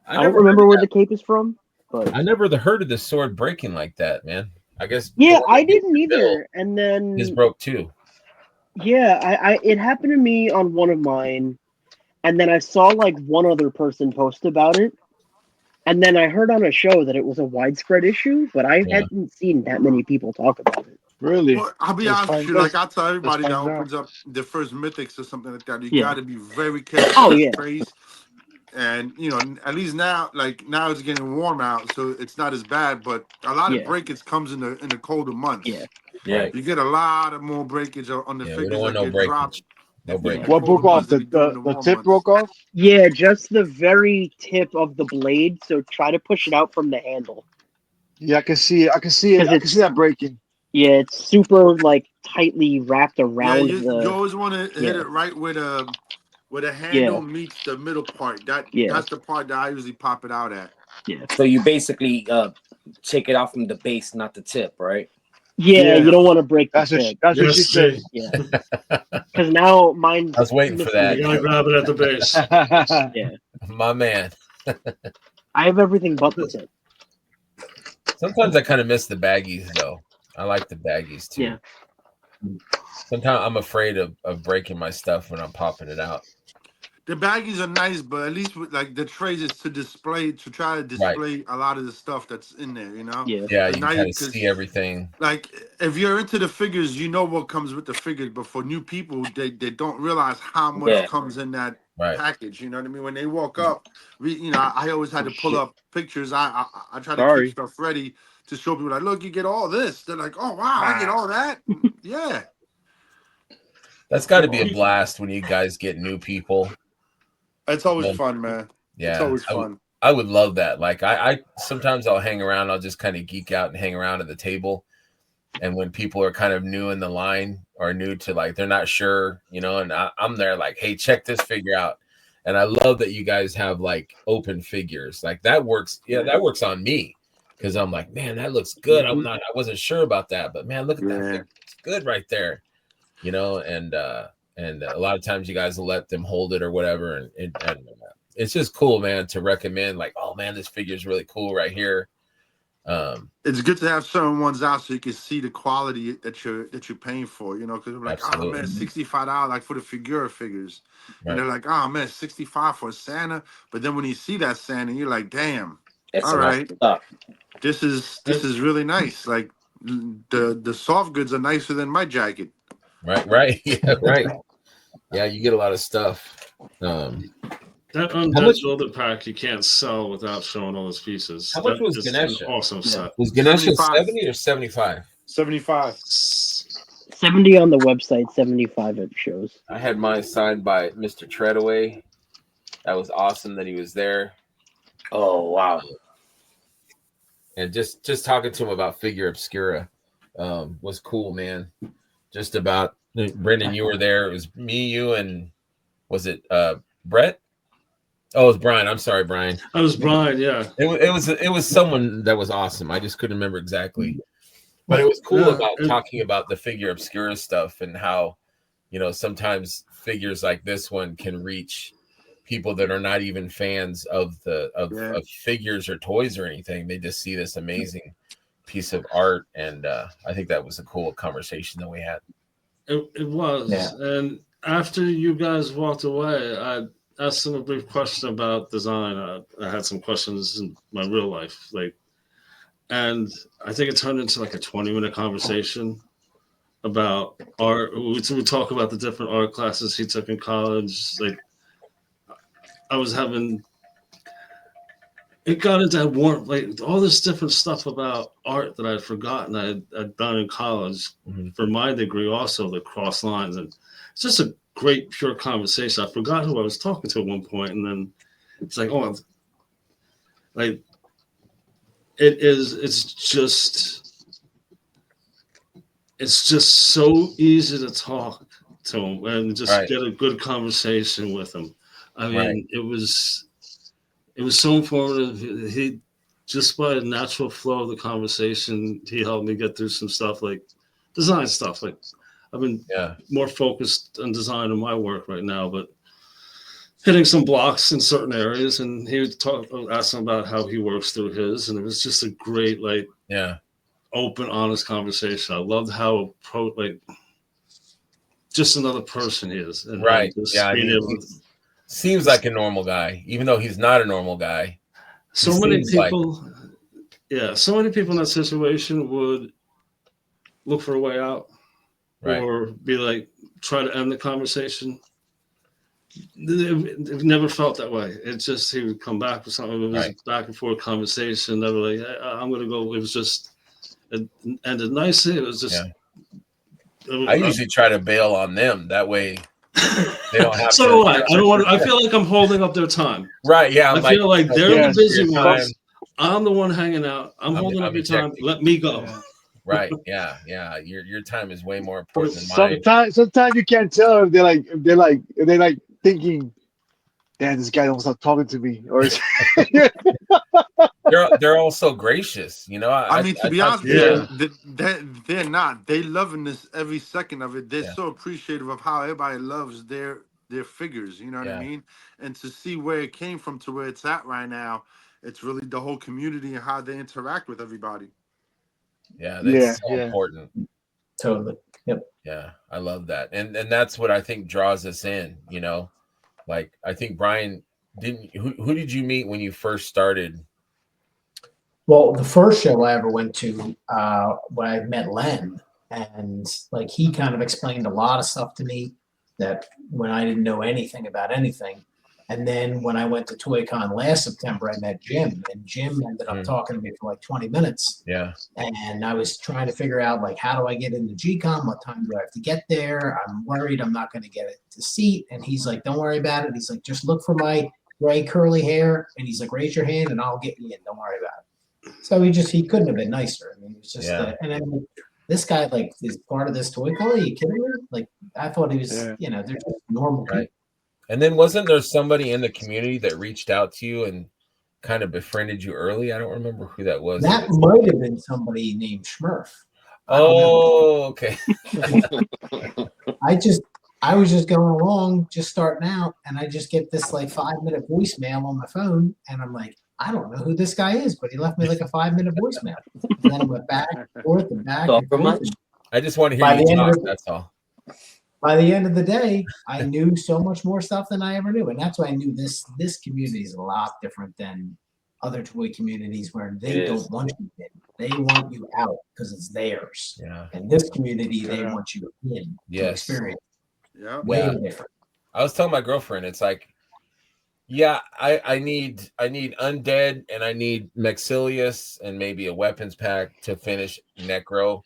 I don't remember where the cape is from, but I never heard of the sword breaking like that, man. I guess yeah, I didn't either. And his then broke too. yeah, I it happened to me on one of mine, and then I saw like one other person post about it, and then I heard on a show that it was a widespread issue, but I hadn't seen that many people talk about it. Really? Well, I'll be honest with you. Like I tell everybody that opens up the first Mythics or something like that, you got to be very careful. Oh yeah. Sprays. And you know, at least now, like now it's getting warm out, so it's not as bad. But a lot of breakage comes in the colder months. Yeah. You get a lot of more breakage on the We figures don't want that no get breakage. dropped. No breakage. What broke off? The tip broke off? Yeah, just the very tip of the blade. So try to push it out from the handle. Yeah, I can see it. I can see it. I can see that breaking. Yeah, it's super like tightly wrapped around you always want to hit it right where the handle meets the middle part. That's the part that I usually pop it out at. Yeah. So you basically take it out from the base, not the tip, right? Yeah, you don't want to break the tip. Tip. That's what she said. Yeah. Because now mine's. I was waiting for that. You gotta grab it at the base. Yeah. My man. I have everything but the tip. Sometimes I kind of miss the baggies though. I like the baggies too. Yeah. Sometimes I'm afraid of breaking my stuff when I'm popping it out. The baggies are nice, but at least with like the trays is to try to display a lot of the stuff that's in there, you know? Yeah, you can kind of see everything. Like if you're into the figures, you know what comes with the figures, but for new people, they don't realize how much comes in that package. You know what I mean? When they walk up, I always had to pull up pictures. I try to keep stuff ready to show people like, look, you get all this. They're like, oh wow, I get all that. Yeah. That's got to be a blast when you guys get new people. It's always fun, man. Yeah, it's always fun. I would love that. Like I sometimes I'll hang around. I'll just kind of geek out and hang around at the table. And when people are kind of new in the line or new to like they're not sure, and I'm there like, hey, check this figure out. And I love that you guys have like open figures. Like that works. Yeah, that works on me because I'm like, man, that looks good. I wasn't sure about that, but man, look at that figure. It's good right there. And a lot of times you guys will let them hold it or whatever. And it's just cool, man, to recommend like, oh man, this figure is really cool right here. It's good to have certain ones out so you can see the quality that you're paying for, because I'm like, oh man, $65 like for the Figura figures. And they're like, oh man, $65 for a Santa. But then when you see that Santa, you're like, damn, all right. This is really nice. Like the soft goods are nicer than my jacket. Right. Yeah, right. Yeah, you get a lot of stuff. That Undead Builder pack you can't sell without showing all those pieces. How much was Ganesha? An awesome set. Was Ganesha 70 or 75? 75. 70 on the website, 75 at shows. I had mine signed by Mr. Treadaway. That was awesome that he was there. Oh wow. And just talking to him about Figure Obscura was cool, man. Just about Brendan, you were there. It was me, you, and was it Brett? Oh, it was Brian. I'm sorry, Brian. I was Brian. Yeah. It was someone that was awesome. I just couldn't remember exactly, but it was cool about talking about the Figure Obscura stuff and how, sometimes figures like this one can reach people that are not even fans of of figures or toys or anything. They just see this amazing piece of art, and I think that was a cool conversation that we had. It was, and after you guys walked away, I asked them a brief question about design. I had some questions in my real life, and I think it turned into like a 20-minute conversation about art. We talk about the different art classes he took in college. Like I was having. It got into warm, like all this different stuff about art that I'd forgotten I'd done in college for my degree, also the cross lines. And it's just a great, pure conversation. I forgot who I was talking to at one point, and then it's like, it's just so easy to talk to him and just get a good conversation with him. I mean, it was so informative. He just by a natural flow of the conversation, he helped me get through some stuff like design stuff. Like I've been more focused on design in my work right now, but hitting some blocks in certain areas, and he would ask him about how he works through his, and it was just a great, like, open, honest conversation. I loved how just another person he is, and just being able to, seems like a normal guy, even though he's not a normal guy. So many people in that situation would look for a way out, or be like, try to end the conversation. It never felt that way. It's just he would come back with something. It was a back and forth conversation. Never like, I'm gonna go. It was just it ended nicely. It was just. I usually try to bail on them. That way they don't have so to. do I. I don't want. I feel like I'm holding up their time. Right. Yeah. I feel like they're the busy ones. I'm the one hanging out. I'm holding up your time. Let me go. Right. Yeah. Yeah. Your time is way more important than mine. Sometimes you can't tell if they're like thinking, "Damn, this guy don't stop talking to me," or they're all so gracious, you know. I mean, to be honest, they're not. They loving this every second of it. They're so appreciative of how everybody loves their figures. You know what I mean? And to see where it came from to where it's at right now, it's really the whole community and how they interact with everybody. Yeah, that's so important. Totally. Yep. Yeah, I love that, and that's what I think draws us in. You know, like I think Brian who did you meet when you first started? Well, the first show I ever went to, when I met Len, and like he kind of explained a lot of stuff to me that when I didn't know anything about anything. And then when I went to Toyconnj last September, I met Jim, and Jim ended up talking to me for like 20 minutes. Yeah. And I was trying to figure out, like, how do I get into GCOM? What time do I have to get there? I'm worried I'm not going to get it to seat. And he's like, don't worry about it. He's like, just look for my gray curly hair. And he's like, raise your hand and I'll get you in. Don't worry about it. So he couldn't have been nicer. I mean, it was just, and then this guy, like, is part of this Toyconnj. Are you kidding me? Like, I thought he was, they're just normal people. And then wasn't there somebody in the community that reached out to you and kind of befriended you early? I don't remember who that was. That might have been somebody named Schmurf. Oh, okay. I was just going along, just starting out, and I just get this like 5-minute voicemail on my phone, and I'm like, I don't know who this guy is, but he left me like a 5-minute voicemail. And then I went back and forth and back and forth. I just want to hear you talk, that's all. By the end of the day, I knew so much more stuff than I ever knew. And that's why I knew this community is a lot different than other toy communities where they don't want you in. They want you out because it's theirs. Yeah. And this community, they want you in to experience. Yeah. Way different. I was telling my girlfriend, it's like, I need Undead and I need Maxilius and maybe a weapons pack to finish Necro.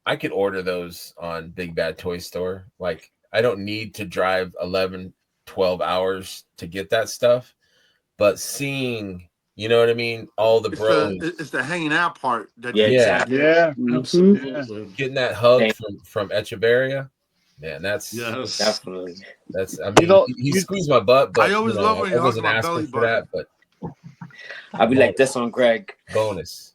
I could order those on Big Bad Toy Store. Like, I don't need to drive 11, 12 hours to get that stuff. But seeing, you know what I mean? All the bros. It's the hanging out part. Exactly. Yeah. Absolutely. Getting that hug from Echeverria. Man, that's definitely. That's, I mean, he squeezed my butt, but I always love when he I wasn't hugs my asking belly for that, but I'll be like this on Greg. Bonus.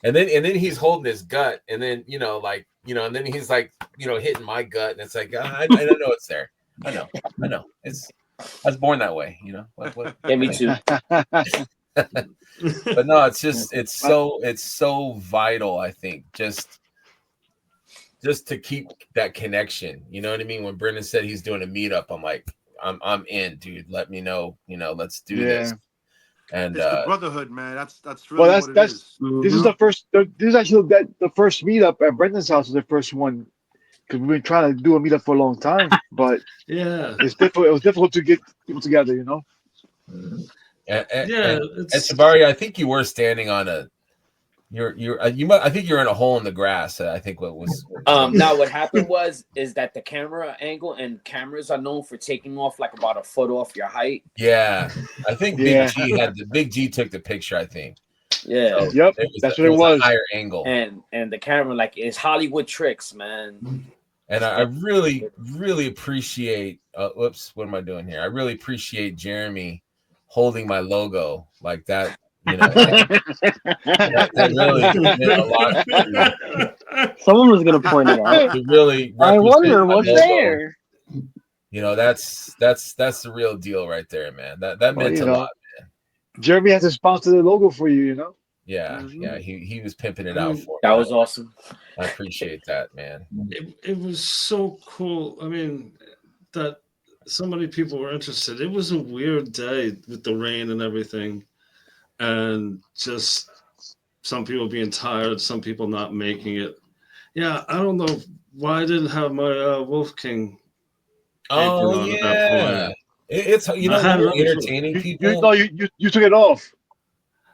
And then he's holding his gut, and then and then he's like, hitting my gut, and it's like, I don't know it's there. I know. I was born that way, What? Yeah, me too. But no, it's so vital, I think, just to keep that connection. You know what I mean? When Brendan said he's doing a meetup, I'm like, I'm in, dude. Let me know. Let's do this. And it's the brotherhood, man. That's really what it is. This is the first. This is actually the first meetup at Brendan's house. Was the first one because we've been trying to do a meetup for a long time, but it's difficult. It was difficult to get people together, And Savari, I think you were standing on a. I think you're in a hole in the grass. I think what was. Now what happened is that the camera angle and cameras are known for taking off like about a foot off your height. Yeah, I think Big G took the picture. I think. Yeah. So that's what it was. A higher angle. And the camera it's Hollywood tricks, man. And I really, really appreciate. Whoops, what am I doing here? I really appreciate Jeremy holding my logo like that. That really meant a lot. Someone was going to point it out. To really, I wonder what's there. You know, that's the real deal right there, man. That meant a lot, man. Jeremy has to sponsor the logo for you, you know? Yeah, yeah. He was pimping it out for me. That was awesome. I appreciate that, man. It was so cool. I mean, that so many people were interested. It was a weird day with the rain and everything, and just some people being tired, some people not making it. Yeah, I don't know why I didn't have my Wolf King apron on at that point. It's when you're entertaining people. You took it off.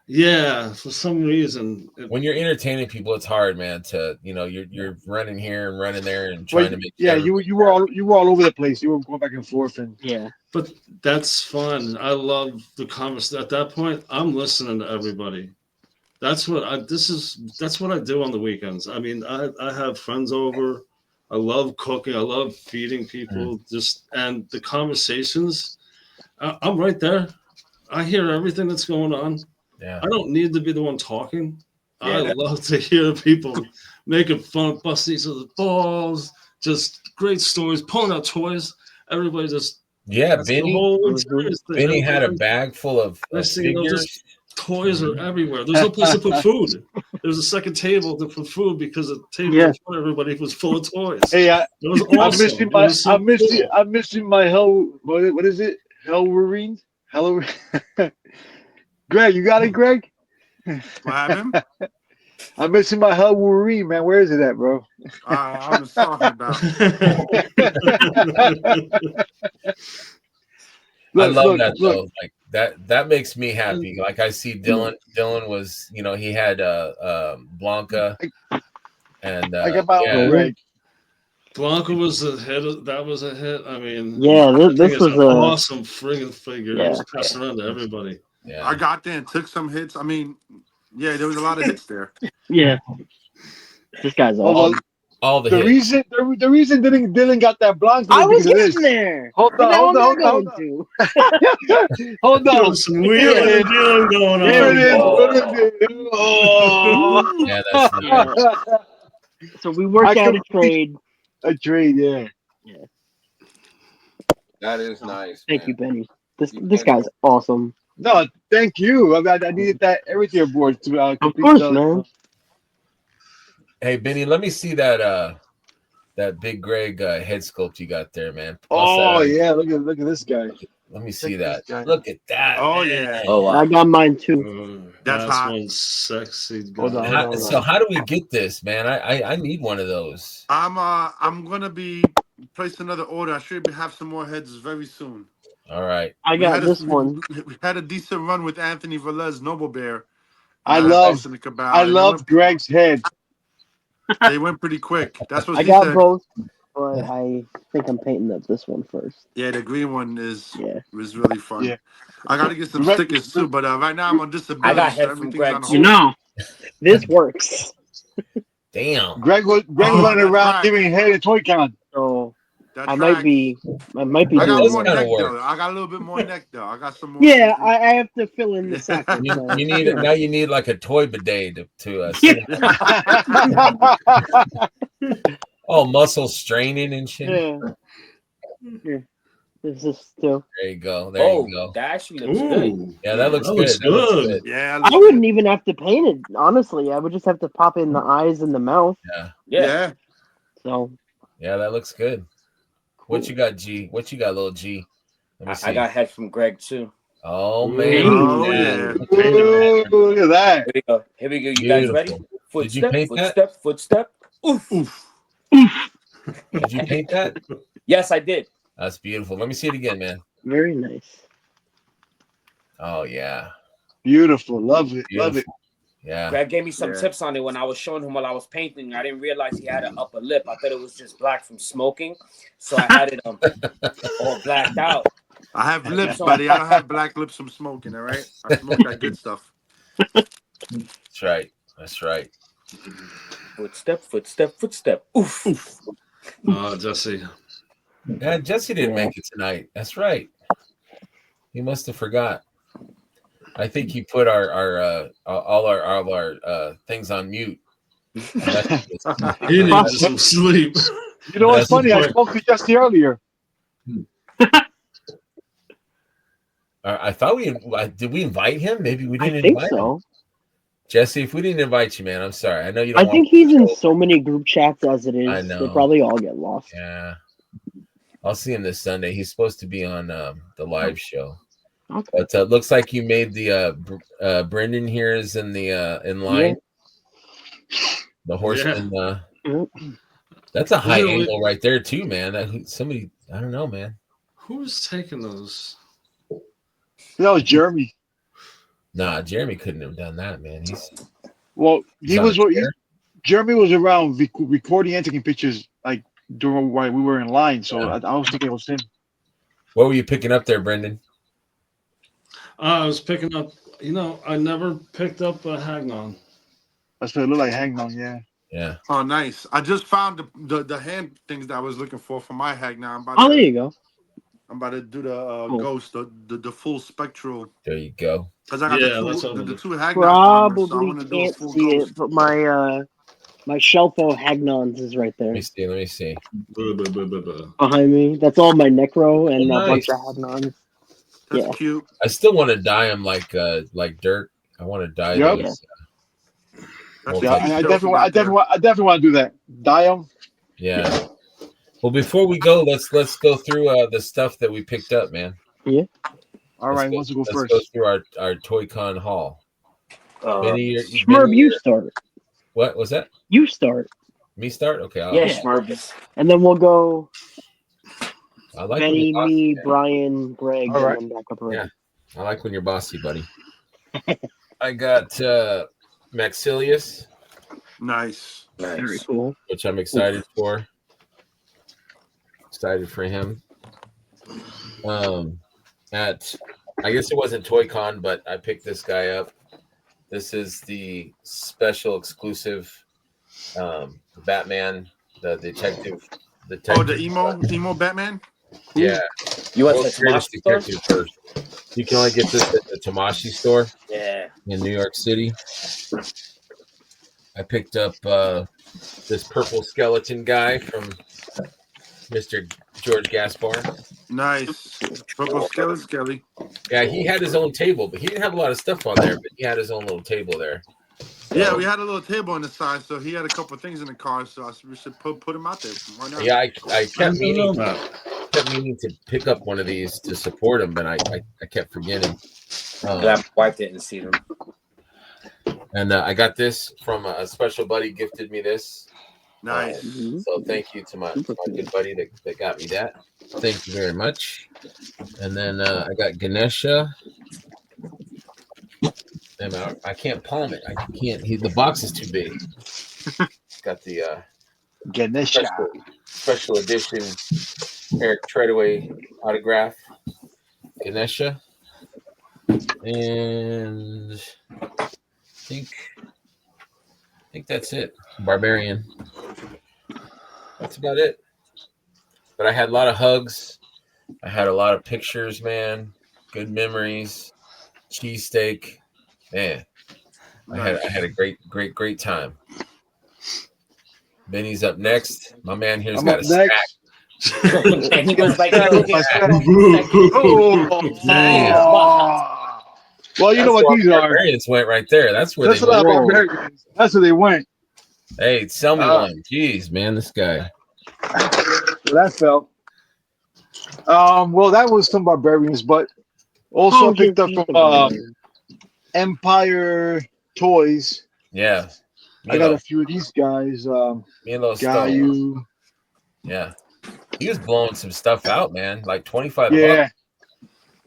Yeah, for some reason. When you're entertaining people, it's hard, man. To you're running here and running there and trying to make. Yeah, you were all over the place. You were going back and forth, and But that's fun. I love the conversation. At that point, I'm listening to everybody. That's what I do on the weekends. I mean, I have friends over. I love cooking. I love feeding people. And the conversations. I'm right there. I hear everything that's going on. Yeah. I don't need to be the one talking. I love to hear people making fun, busting each other's balls, just great stories, pulling out toys. Everybody just Benny had a bag full of figures. Toys are everywhere. There's no place to put food. There's a second table to put food because the table for everybody was full of toys. Hey, it was awesome. I'm missing my hell. What is it? Hellwarine? Greg, you got it, Greg? What happened? I'm missing my Hellwarine, man. Where is it at, bro? I was talking about. I love that though. Like that makes me happy. Like I see Dylan. Dylan was, he had Blanca, and I got my Greg. Blanca was a hit. That was a hit. I mean, this was an awesome friggin' figure. It was passing around to everybody. Yeah, I got there and took some hits. I mean, there was a lot of hits there. Yeah, this guy's awesome. All the hits. The reason Dylan got that Blanca. I was getting there. Hold on. Hold on. Some weird dealing going on. Yeah, that's nice. So we worked out a trade. A trade, yeah. That is nice. Thank you, Benny. This guy's awesome. No, thank you. I needed that everything aboard to of course, man. Hey, Benny, let me see that Big Greg head sculpt you got there, man. Yeah, look at this guy. Let me see that. Look at that. Oh yeah. Oh wow. I got mine too. That's hot. One sexy. Hold on. So how do we get this, man? I need one of those. I'm gonna be placing another order. I should have some more heads very soon. All right. I got this one. We had a decent run with Anthony Velez, Noble Bear. I love Greg's head. They went pretty quick. That's what I got both, but I think I'm painting up this one first. Yeah, the green one was really fun. Yeah. I gotta get some stickers too, but right now I'm on disability. I got head from Greg. This works. Damn. Greg was running around giving head at Toyconnj. So I might be. I got more neck though. I got a little bit more neck though. I got some more. Yeah, I have to fill in the sack. You need like a toy bidet to all muscle straining and shit. Yeah. This is still. There you go. There you go. That actually looks good. Yeah, that looks good. That looks good. Yeah. I wouldn't even have to paint it. Honestly, I would just have to pop in the eyes and the mouth. Yeah. So. Yeah, that looks good. What you got, G? What you got, little G? Let me see. I got head from Greg too. Oh man! Look at that! Here we go. You guys ready? Did you paint that? Footstep. Oof. Did you paint that? Yes, I did. That's beautiful. Let me see it again, man. Very nice. Oh yeah. Beautiful. Love it. Beautiful. Love it. Yeah. Greg gave me some tips on it when I was showing him while I was painting. I didn't realize he had an upper lip. I thought it was just black from smoking, so I had it all blacked out. I have lips, buddy. I don't have black lips from smoking. All right, I smoke that good stuff. That's right. That's right. Footstep. Oof. Oh, Jesse. Yeah, Jesse didn't make it tonight. That's right. He must have forgot. I think he put all our things on mute. He needs some sleep. You know what's funny? I spoke to Jesse earlier. I thought did we invite him? Maybe we didn't I think invite so. him. Jesse, if we didn't invite you, man, I'm sorry. I know you don't I want think he's in so many group chats as it is. I know. They probably all get lost. Yeah. I'll see him this Sunday. He's supposed to be on the live show. Okay. But looks like you made the Brendan here is in the in line. Yeah. The horseman. Yeah. That's a high angle right there too, man. Somebody, I don't know, man. Who's taking those? That was Jeremy. Nah, Jeremy couldn't have done that, man. Jeremy was around recording and taking pictures like during while we were in line. So I was thinking it was him. What were you picking up there, Brendan? I was picking up. I never picked up a Hagnon. That's what it looked like. Hagnon, yeah. Yeah. Oh, nice. I just found the hand things that I was looking for my Hagnon. There you go. I'm about to do the ghost, the full spectral. There you go. Because I got the two Hagnons. Probably can't see it, but my shelf of Hagnons is right there. Let me see. Behind me. That's all my Necro and a bunch of Hagnons. That's cute. I still want to dye them like Dirk. I want to dye those. I definitely want to do that. Dye them. Yeah. Well, before we go, let's go through the stuff that we picked up, man. Yeah. All right, let's go first. Let's go through our Toyconnj haul. Smurb, you start. What was that? You start. Me start? Okay. Smurb. And then we'll go. I like Benny, me, Brian, Greg, and then back up around. Yeah. I like when you're bossy, buddy. I got Maxilius. Nice. Very cool. Which I'm excited for. Excited for him. I guess it wasn't Toyconnj, but I picked this guy up. This is the special exclusive Batman, the detective. Oh, the emo Batman? Yeah. You want the Tamashi detective first. You can only get this at the Tamashi store. Yeah. In New York City. I picked up this purple skeleton guy from Mr. George Gaspar. Nice. Purple skeleton. Yeah, he had his own table, but he didn't have a lot of stuff on there, but he had his own little table there. Yeah, we had a little table on the side, so he had a couple of things in the car, so we should put him out there. Why not? Yeah, I kept meaning to pick up one of these to support him, but I kept forgetting. My wife didn't see them. And I got this from a special buddy gifted me this. Nice. So thank you to my good buddy that got me that. Thank you very much. And then I got Ganesha. I can't palm it. I can't. The box is too big. Got the Ganesha special edition Eric Treadaway autograph. Ganesha. And I think that's it. Barbarian. That's about it. But I had a lot of hugs. I had a lot of pictures, man. Good memories. Cheesesteak. Man. I had a great time. Benny's up next. My man here's got a stack. And he was like, well, you know what these are. Barbarians went right there. That's where they went. Barbarians. That's where they went. Hey, sell me one. Jeez, man, this guy. That felt. Well, that was some Barbarians, but also picked up from Empire Toys. Yeah. I got a few of these guys. Gayu. Yeah. He was blowing some stuff out, man. Like 25 bucks.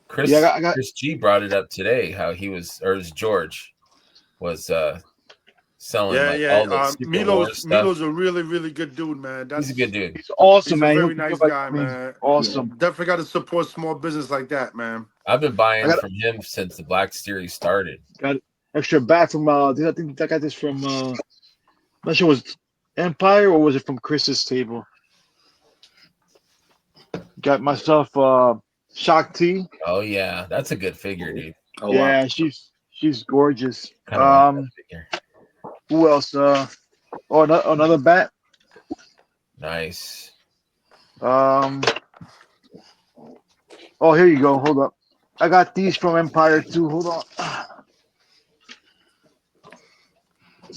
Chris G brought it up today how he was, or it was George, was selling all the Milo's a really, really good dude, man. He's a good dude. He's awesome, man. He's a very nice guy, man. Awesome. Definitely got to support small business like that, man. I've been buying from him since the Black Series started. Got extra bat from I think I got this from I'm not sure was Empire or was it from Chris's table. Got myself Shakti. Oh yeah, that's a good figure, dude. Oh, yeah, wow. she's gorgeous. Figure. Who else? Another bat. Nice. Oh, here you go. Hold up. I got these from Empire too. Hold on.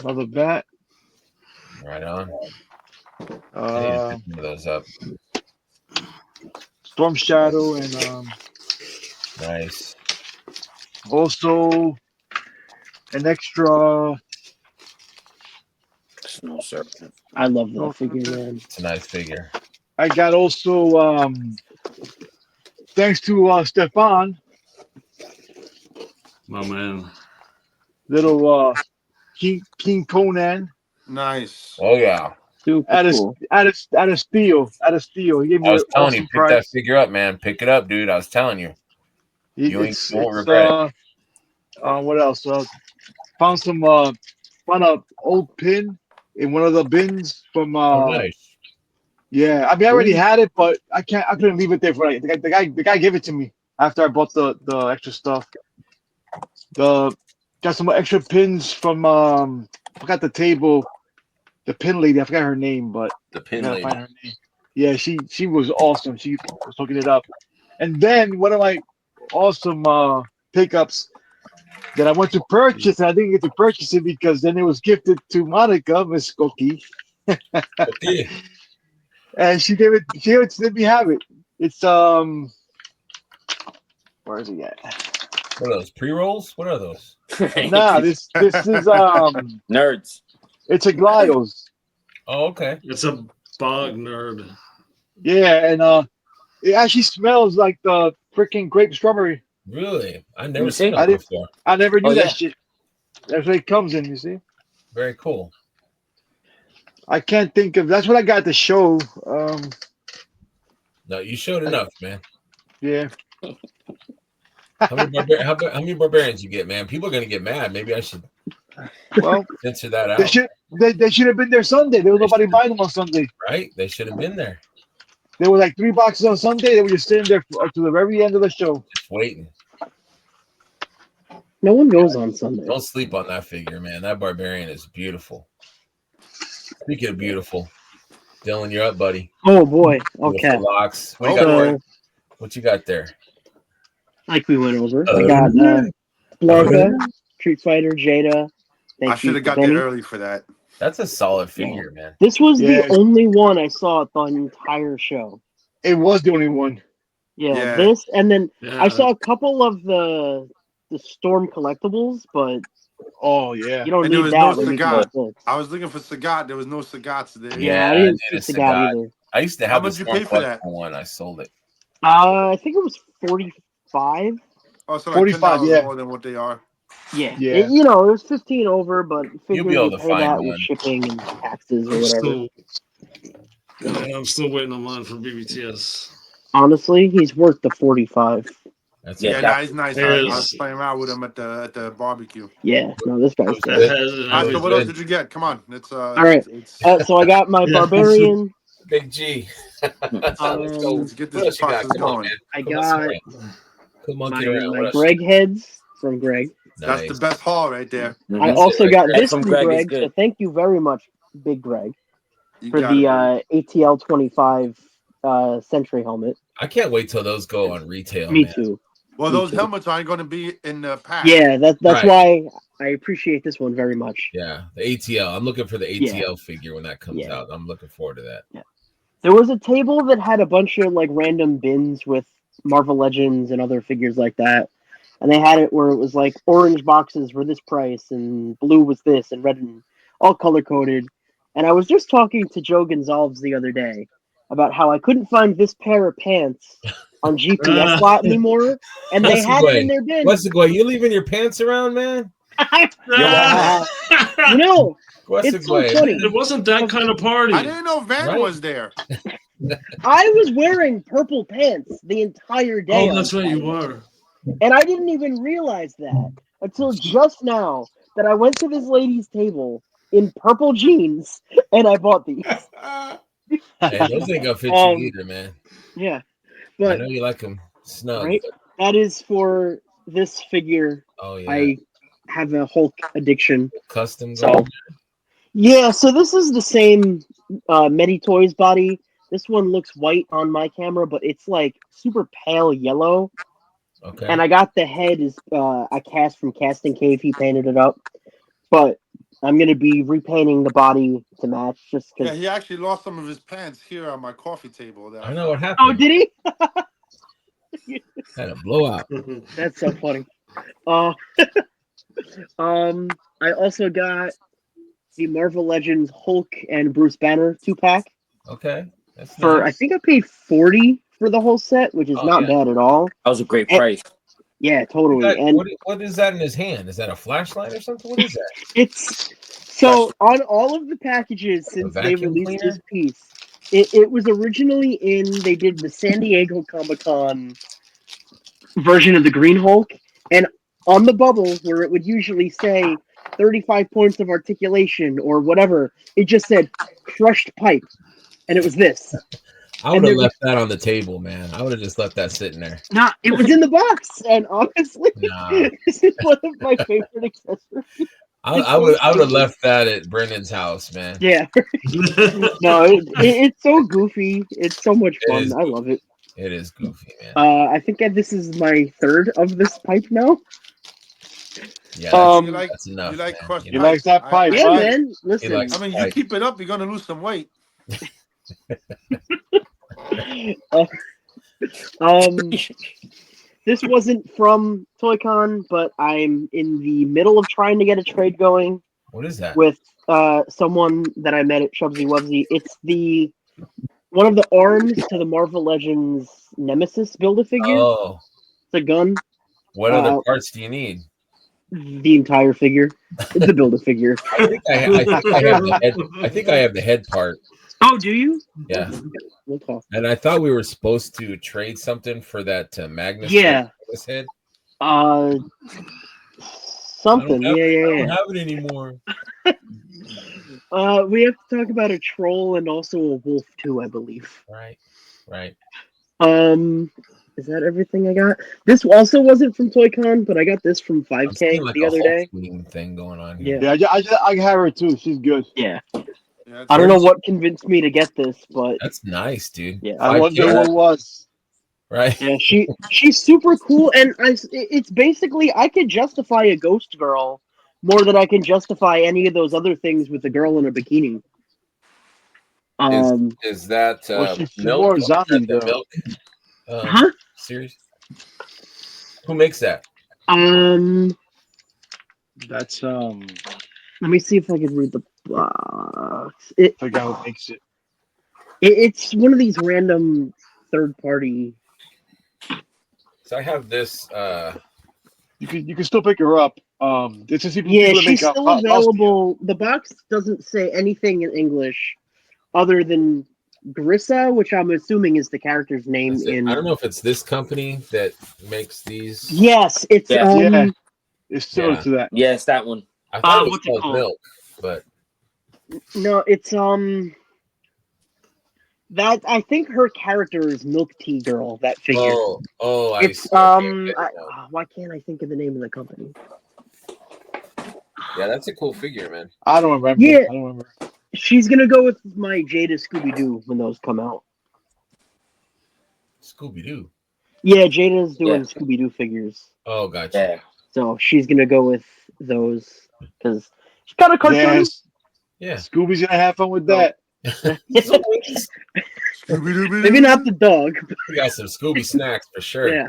Another bat. Right on. I need to pick one of those up. Storm Shadow and Nice. also an extra Snow Serpent. I love that figure, man. It's a nice figure. I got also thanks to Stefan, My man. little King Conan Nice. Oh yeah. Super out of cool. out of steel. He gave me I was an telling awesome you, pick that price. figure up, man. Pick it up, dude. I was telling you. You won't regret it. What else? Found an old pin in one of the bins from Oh, nice. yeah. I mean, I already had it, but I couldn't leave it there for like the guy gave it to me after I bought the extra stuff. Got some extra pins from I forgot the table, the pin lady. I forgot her name, but The I pin gotta lady. find her name. Yeah, she was awesome. She was hooking it up. And then one of my awesome pickups that I went to purchase, and I didn't get to purchase it because then it was gifted to Monica, Miss Cookie, Okay. and she gave it to let me have it. It's where is it at? What are those? Pre-rolls? What are those? Nah, this is Nerds. it's a Glios. Oh, okay. It's a bog nerd. Yeah, and it actually smells like the freaking grape strawberry. Really? I me never see. seen it before. I never knew Oh, that yeah. shit. That's what it comes in, you see. Very cool. I can't think of. That's what I got at the show. No, you showed enough, man. Yeah. How many barbarians you get, man? People are gonna get mad. Maybe I should Well, censor that they out. should have been there Sunday. There was nobody buying them on Sunday. Right? They should have been there. There were like 3 boxes on Sunday. They were just sitting there to the very end of the show. Just waiting. No one goes on Sunday. Don't sleep on that figure, man. That barbarian is beautiful. Speaking of beautiful, Dylan, you're up, buddy. Oh boy. Okay. Beautiful locks. What you Oh, got boy. there? What you got there? Like we went over. I got Blanca, Street Fighter, Jada. I should have got there early for that. That's a solid figure, man. This was Yeah. the only one I saw at the entire show. It was the only one. Yeah, this and then Yeah. I saw a couple of the Storm collectibles, but Oh yeah. you don't And there need was that no when you Sagat. can get I was looking for Sagat. There was no Sagats there. Yeah, I I didn't did see a Sagat Sagat. either. I used to How have much this you Storm pay for that? collectible one. I sold it. I think it was 45. Oh, so like 45, $10 yeah. more than what they are. Yeah, Yeah. It was 15 over, but You'll figured be able you to pay find that one. with shipping and taxes or I'm whatever. I'm still waiting on mine for BBTS. Honestly, he's worth the 45. That's Yeah, Yeah, it. nah, he's nice. It I is. was playing around with him at the barbecue. Yeah, no, this guy's It good. was It has, All right, so was what else good. did you get? Come on, it's All right. it's- So I got my Yeah. Barbarian. Big G. Let's go. let's get What this else you got? process Come on, going. man. I Come got monkey around. my What else? Greg heads from Greg. That's the best haul right there. I Mhm. also got That this from from Greg is Greg, good. so thank you very much, Big Greg, You for got it, the ATL 25 Sentry helmet. I can't wait till those go on retail, Me man. too. Well, Me those too. helmets aren't going to be in the pack. Yeah, that's Right. why I appreciate this one very much. Yeah, the ATL. I'm looking for the ATL figure when that comes Yeah. out. I'm looking forward to that. Yeah. There was a table that had a bunch of like random bins with Marvel Legends and other figures like that. And they had it where it was like orange boxes were this price and blue was this and red and all color coded. And I was just talking to Joe Gonzalez the other day about how I couldn't find this pair of pants on GPS lot anymore, and they had it in their bin. What's the go? You leaving your pants around, man? You know, What's it's so funny. It wasn't that kind of party. I didn't know Van was there. I was wearing purple pants the entire day. Oh, that's on right, you Saturday. were. And I didn't even realize that until just now that I went to this lady's table in purple jeans and I bought these. Hey, those ain't gonna fit you either, man. Yeah, I but know you like them snug. right, that is for this figure. Oh yeah, I have a Hulk addiction. custom. So yeah, so this is the same Medi Toys body This one looks white on my camera, but it's like super pale yellow. Okay. And I got the head is I cast from Casting Cave. He painted it up, but I'm gonna be repainting the body to match just Yeah, because. he actually lost some of his pants here on my coffee table. That I know what happened. Oh, did he? Had a blowout. That's so funny. I also got the Marvel Legends Hulk and Bruce Banner 2-pack. Okay. That's For nice. I think I paid $40 for the whole set, which is not bad at all. That was a great price. Yeah, totally. And what is that in his hand? Is that a flashlight or something? What is that? it's so on all of the packages since they vacuum released cleaner? this piece. It was originally they did the San Diego Comic-Con version of the Green Hulk, and on the bubble where it would usually say 35 points of articulation or whatever, it just said crushed pipe, and it was this. I would have left that on the table, man. I would have just left that sitting there. Nah, it was in the box, and honestly, this is one of my favorite accessories. I would have left that at Brendan's house, man. Yeah. No, it's so goofy. It's so much fun. I love it. It is goofy, man. I think this is my third of this pipe now. Yeah, that's enough. You like that pipe? Yeah, man. Listen, I mean, you keep it up, you're gonna lose some weight. This wasn't from Toyconnj, but I'm in the middle of trying to get a trade going. What is that? With someone that I met at Shubsy Wubsy. It's one of the arms to the Marvel Legends Nemesis Build-A-Figure. Oh. It's a gun. What other parts do you need? The entire figure. It's a Build-A-Figure. I think I have the head part. Oh, do you? Yeah. We'll talk. And I thought we were supposed to trade something for that Magnus. Yeah. His head. Something. I Yeah. don't have it anymore. We have to talk about a troll and also a wolf too, I believe. Right. Is that everything I got? This also wasn't from Toyconnj, but I got this from 5K the other day. Thing going on here. Yeah, I have her too. She's good. Yeah. I don't know what convinced me to get this, but that's nice, dude. Yeah. I wonder what it was. Right. Yeah, she's super cool, and it's basically I could justify a ghost girl more than I can justify any of those other things with a girl in a bikini. Is that milk? More zombie girl. Milk huh? Series? Who makes that? That's Let me see if I can read the box. forgot who makes it. It's one of these random third-party. So I have this. You can still pick her up. This is She's still available. The box doesn't say anything in English other than Grissa, which I'm assuming is the character's name in. I don't know if it's this company that makes these. Yes, it's it's similar to that. Yeah, it's that one. I thought it was what's it called? Milk, but no, it's that I think her character is Milk Tea Girl. That figure. Oh, it's why can't I think of the name of the company? Yeah, that's a cool figure, man. I don't remember. Yeah. I don't remember. She's gonna go with my Jada Scooby Doo when those come out. Scooby Doo. Yeah, Jada's doing Scooby Doo figures. Oh, gotcha. Yeah. So she's gonna go with those because she's got a cartoon. Yes. Yeah. Scooby's gonna have fun with that. Maybe not the dog. We got some Scooby snacks for sure. Yeah.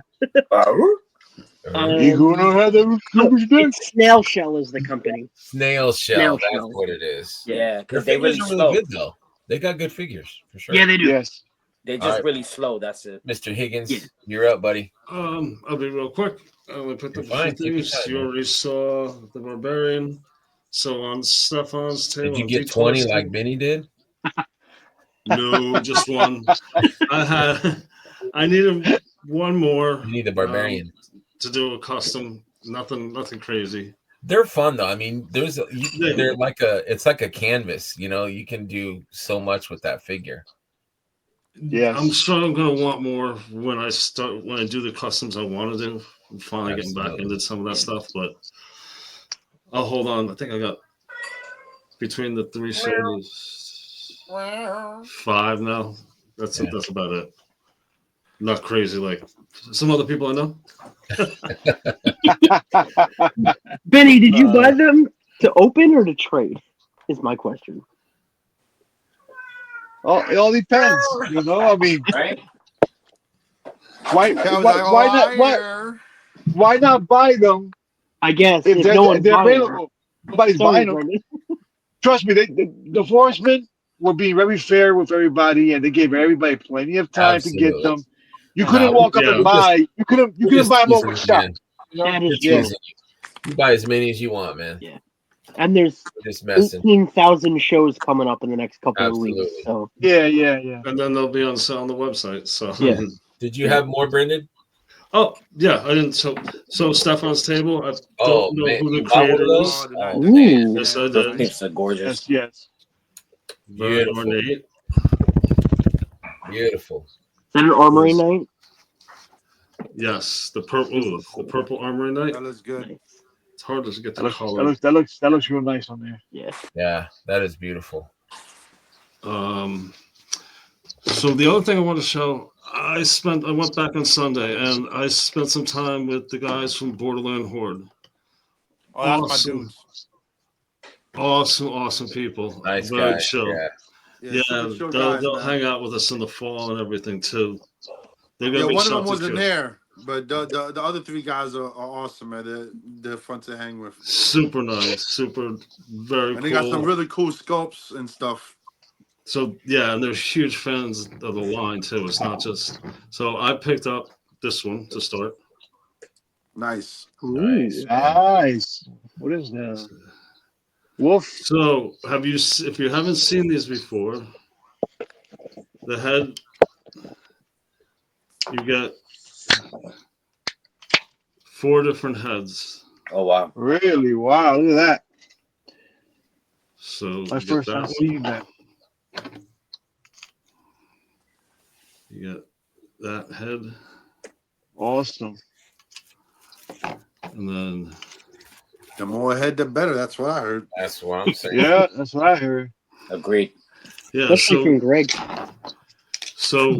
You gonna have them Scooby snacks? Snail Shell is the company. Snail Shell. That's what it is. Yeah, Their because they figures really are slow. really good though. They got good figures for sure. Yeah, they do. Yes. They're just really slow. That's it. Mr. Higgins, you're up, buddy. I'll be real quick. I'm gonna put the fine. things. You already saw the Barbarian. So on Stefan's table. Did you get 20 like Benny did? No, just one. I needed one more. You need the Barbarian to do a custom. Nothing crazy. They're fun though. I mean, they're like it's like a canvas. You know, you can do so much with that figure. Yes. I'm sure I'm gonna want more when I do the customs I want to do. I'm finally getting back into some of that stuff, but I'll hold on. I think I got between the three shows 5 now. That's about it. Not crazy like some other people I know. Benny, did you buy them to open or to trade? Is my question. Oh, it all depends. You know, I mean, Right? why not buy them I guess if if no one's they're buying them. available? Nobody's Sorry, buying them. Brendan. Trust me, the horsemen were being very fair with everybody, and they gave everybody plenty of time to get Absolutely. them. You couldn't walk up and buy. You couldn't buy them over a shot. You know? That is We're true. teasing you. You buy as many as you want, man. Yeah. And there's Just messing. 18,000 shows coming up in the next couple of weeks. Absolutely. So Yeah. And then they'll be on sale on the website. So Yeah. Did you have more, Brendan? Oh yeah, I didn't. So Stefan's table. I don't know man, who the you bought one creator of is. those? Ooh. Yes, I Those did. picks are gorgeous. Yes. Very Beautiful. ornate. Beautiful. Is that an armory night? Yes, the purple armory night. That looks good. Nice. It's hard to get That the color. looks real nice on there. Yeah. Yeah, that is beautiful. So the other thing I want to show, I went back on Sunday and I spent some time with the guys from Borderland Horde. Oh, that's my dudes. Awesome people. Nice Very guy. chill. Yeah. They'll hang out with us in the fall and everything too. One of them wasn't there, but the other three guys are awesome, man. They're fun to hang with. Super nice, very cool. And they got some really cool sculpts and stuff. So yeah, and they're huge fans of the line too. It's not just so I picked up this one to start. Nice. Nice. What is that? Wolf. So if you haven't seen these before, the head you get 4 different heads. Oh wow. Really? Wow, look at that. So My first time seeing that. You get that head. Awesome. And then the more head, the better. That's what I heard. That's what I'm saying. Yeah, that's what I heard. Agreed. Yeah. Especially from Greg. So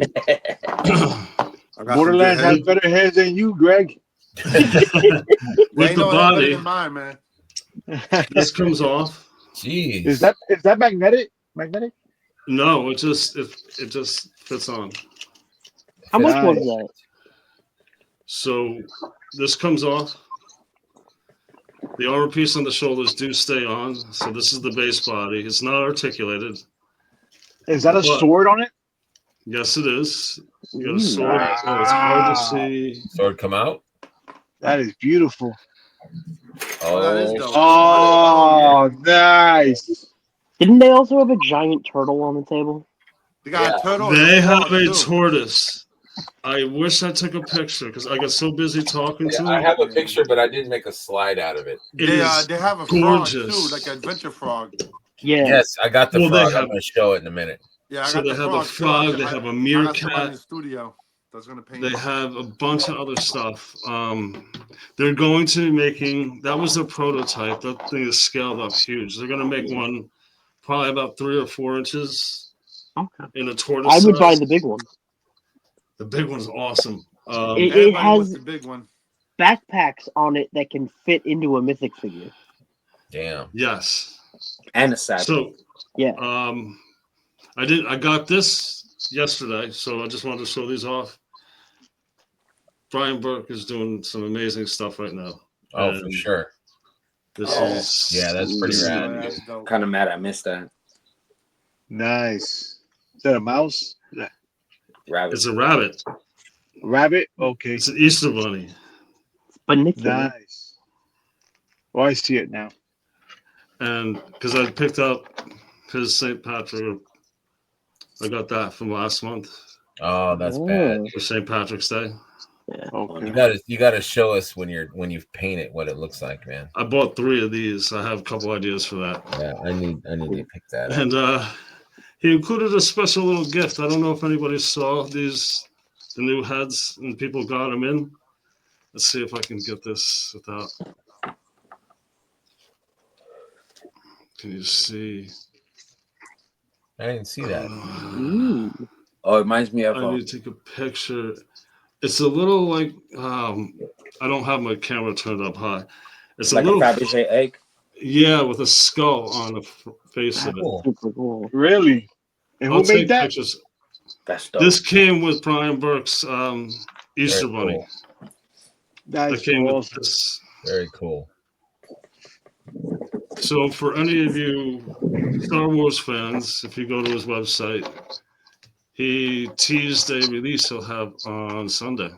Borderlands has better heads than you, Greg. With the body, than mine, man. This comes off. Jeez. Is that magnetic? Magnetic? No, it just fits on. How much was that? So this comes off. The armor piece on the shoulders do stay on. So this is the base body. It's not articulated. Is that a sword on it? Yes, it is. You got a sword. Oh, it's hard to see. Sword come out? That is beautiful. Oh, that is dope. Oh, nice. Didn't they also have a giant turtle on the table? They got a turtle. They have a tortoise. I wish I took a picture because I got so busy talking to them. I have a picture, but I didn't make a slide out of it. They have a frog too, like an adventure frog. Yeah. Yes, I got the frog. I'm going to show it in a minute. Yeah, so they have a frog. They have a meerkat. In the studio. That's gonna paint. They have a bunch of other stuff. They're going to be making. That was their prototype. That thing is scaled up huge. They're going to make one, probably about 3 or 4 inches. Okay. In a tortoise. I would buy the big one. The big one's awesome. It has the big one. backpacks on it that can fit into a Mythic figure. Damn. Yes. And a saddle. So yeah. I got this yesterday, so I just wanted to show these off. Brian Burke is doing some amazing stuff right now. Oh, for sure. This is that's pretty rad. Kind of mad I missed that. Nice. Is that a mouse? Rabbit. It's a rabbit. Rabbit? Okay. It's an Easter bunny. Nice. Oh, I see it now. And because I picked up his St. Patrick, I got that from last month. Oh, that's bad. For St. Patrick's Day. Yeah. Okay. You gotta show us when you've painted what it looks like, man. I bought 3 of these. I have a couple ideas for that. Yeah, I need to pick that up. And he included a special little gift. I don't know if anybody saw the new heads and people got them in. Let's see if I can get this without. Can you see? I didn't see that. Oh, it reminds me of. I need to take a picture. It's a little like I don't have my camera turned up high. It's a like little a Fabergé egg. Yeah, with a skull on the face of it. Super cool. Really? And I'll who made take that? pictures. That's dope. This came with Brian Burke's Easter Very Bunny. cool. That's That came so with awesome. this. Very cool. So for any of you Star Wars fans, if you go to his website, he teased a release he'll have on Sunday.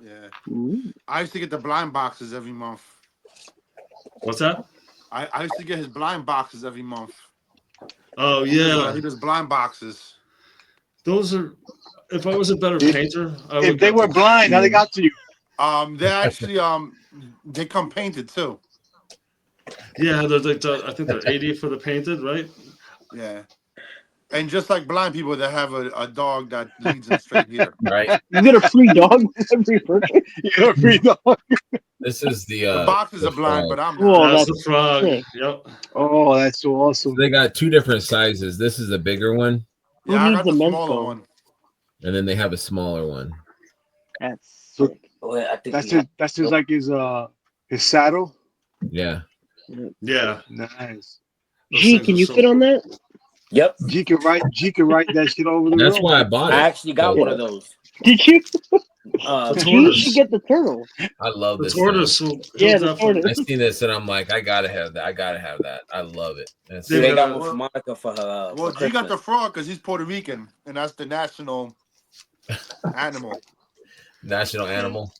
Yeah. Ooh. I used to get the blind boxes every month. What's that? I used to get his blind boxes every month. Oh yeah, He does blind boxes. those are. If I was a better painter, I would. If they were blind, how they got to you? They actually they come painted too. Yeah, they're like I think they're 80 for the painted, right? Yeah. And just like blind people that have a dog that leads them straight here. Right. You get a free dog every purchase. You get a free dog. This is the The boxes are blind, frog. but I'm Whoa, not. That's that's the frog. sick. Yep. Oh, that's so awesome. They got two different sizes. This is a bigger one, Who Yeah, I needs got a the men's smaller dog? one. and then they have a smaller one. That's So- sick. Oh, I think That's his like his saddle. Yeah. Yeah. Nice. Those G, things can are you so fit on cool. that? Yep. G can write that shit over the That's room. why I bought it. I actually got So, one of those. Did you? Uh, The G tortoise. should get the turtle. I love The this. tortoise. Thing. Will, Yeah, the definitely- tortoise. I seen this and I'm like, I gotta have that. I gotta have that. I love it. That's Dude, they Yeah. got one for Monica for her. Well, for G got the Christmas. frog because he's Puerto Rican, and that's the national animal. national animal.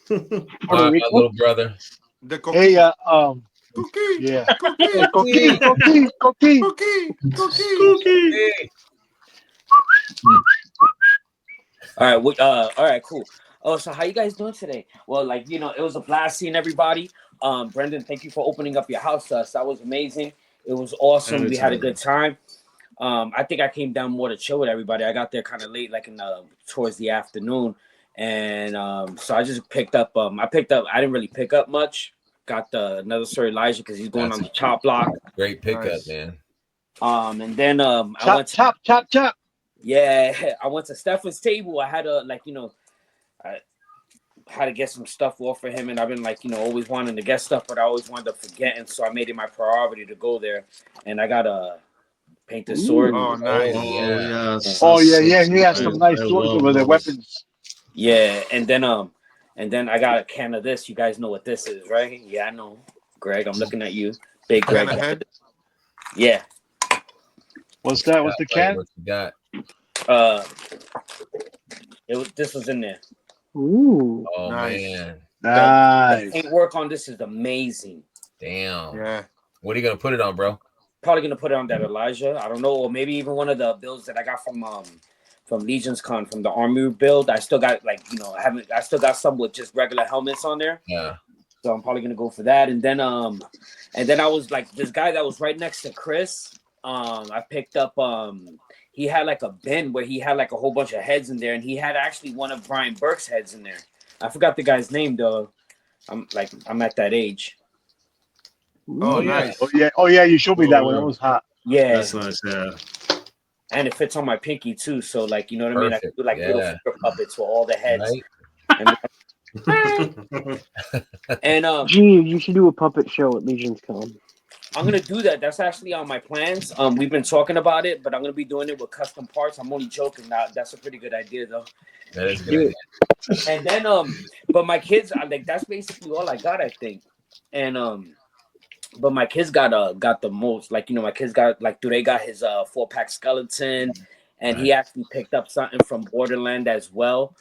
Puerto My Rico. little brother. The Hey, cookie. Cookie. yeah. Cookie. Cookie. Cookie. Cookie. Hey. All right. All right. Cool. Oh, so how you guys doing today? Well, like it was a blast seeing everybody. Brendan, thank you for opening up your house to us. That was amazing. It was awesome. We had a good time. I think I came down more to chill with everybody. I got there kind of late, like towards the afternoon, and so I just picked up. I didn't really pick up much. Got another Sir Elijah because he's going on the chop block. Great pickup, Nice. man. And then I went to, chop. yeah, I went to Stefan's table. I had to I had to get some stuff off for him, and I've been always wanting to get stuff, but I always wanted to forget, and so I made it my priority to go there, and I got to paint the sword. Oh, nice. Oh, Yeah. yes. Oh That's yeah. so He has nice. some nice I swords love over their those. weapons. Yeah, and then I got a can of this. You guys know what this is, right? Yeah, I know. Greg, I'm looking at you. Big Greg. Can I head? Yeah. What's that? What's the can? What you got? This was in there. Ooh. Oh Nice. man. The Nice. paint work on this is amazing. Damn. Yeah. What are you gonna put it on, bro? Probably gonna put it on that Elijah. I don't know, or maybe even one of the builds that I got from Legion's Con from the army build. I still got I still got some with just regular helmets on there. Yeah. So I'm probably gonna go for that. And then I was like this guy that was right next to Chris. I picked up he had like a bin where he had like a whole bunch of heads in there, and he had actually one of Brian Burke's heads in there. I forgot the guy's name though. I'm at that age. Oh, yeah. nice. Oh yeah. You showed me that one. yeah. That was hot. Yeah. That's nice. Yeah. And it fits on my pinky too. So you know what I mean? I can Perfect. do like Yeah. little finger puppets with all the heads. Right? And G, you should do a puppet show at Legion's Con. I'm gonna do that. That's actually on my plans. We've been talking about it, but I'm gonna be doing it with custom parts. I'm only joking. That's a pretty good idea though. That is Do good. it. And then but my kids that's basically all I got, I think. And but my kids got the most. My kids got they got his 4-pack skeleton, and he actually picked up something from Borderland as well.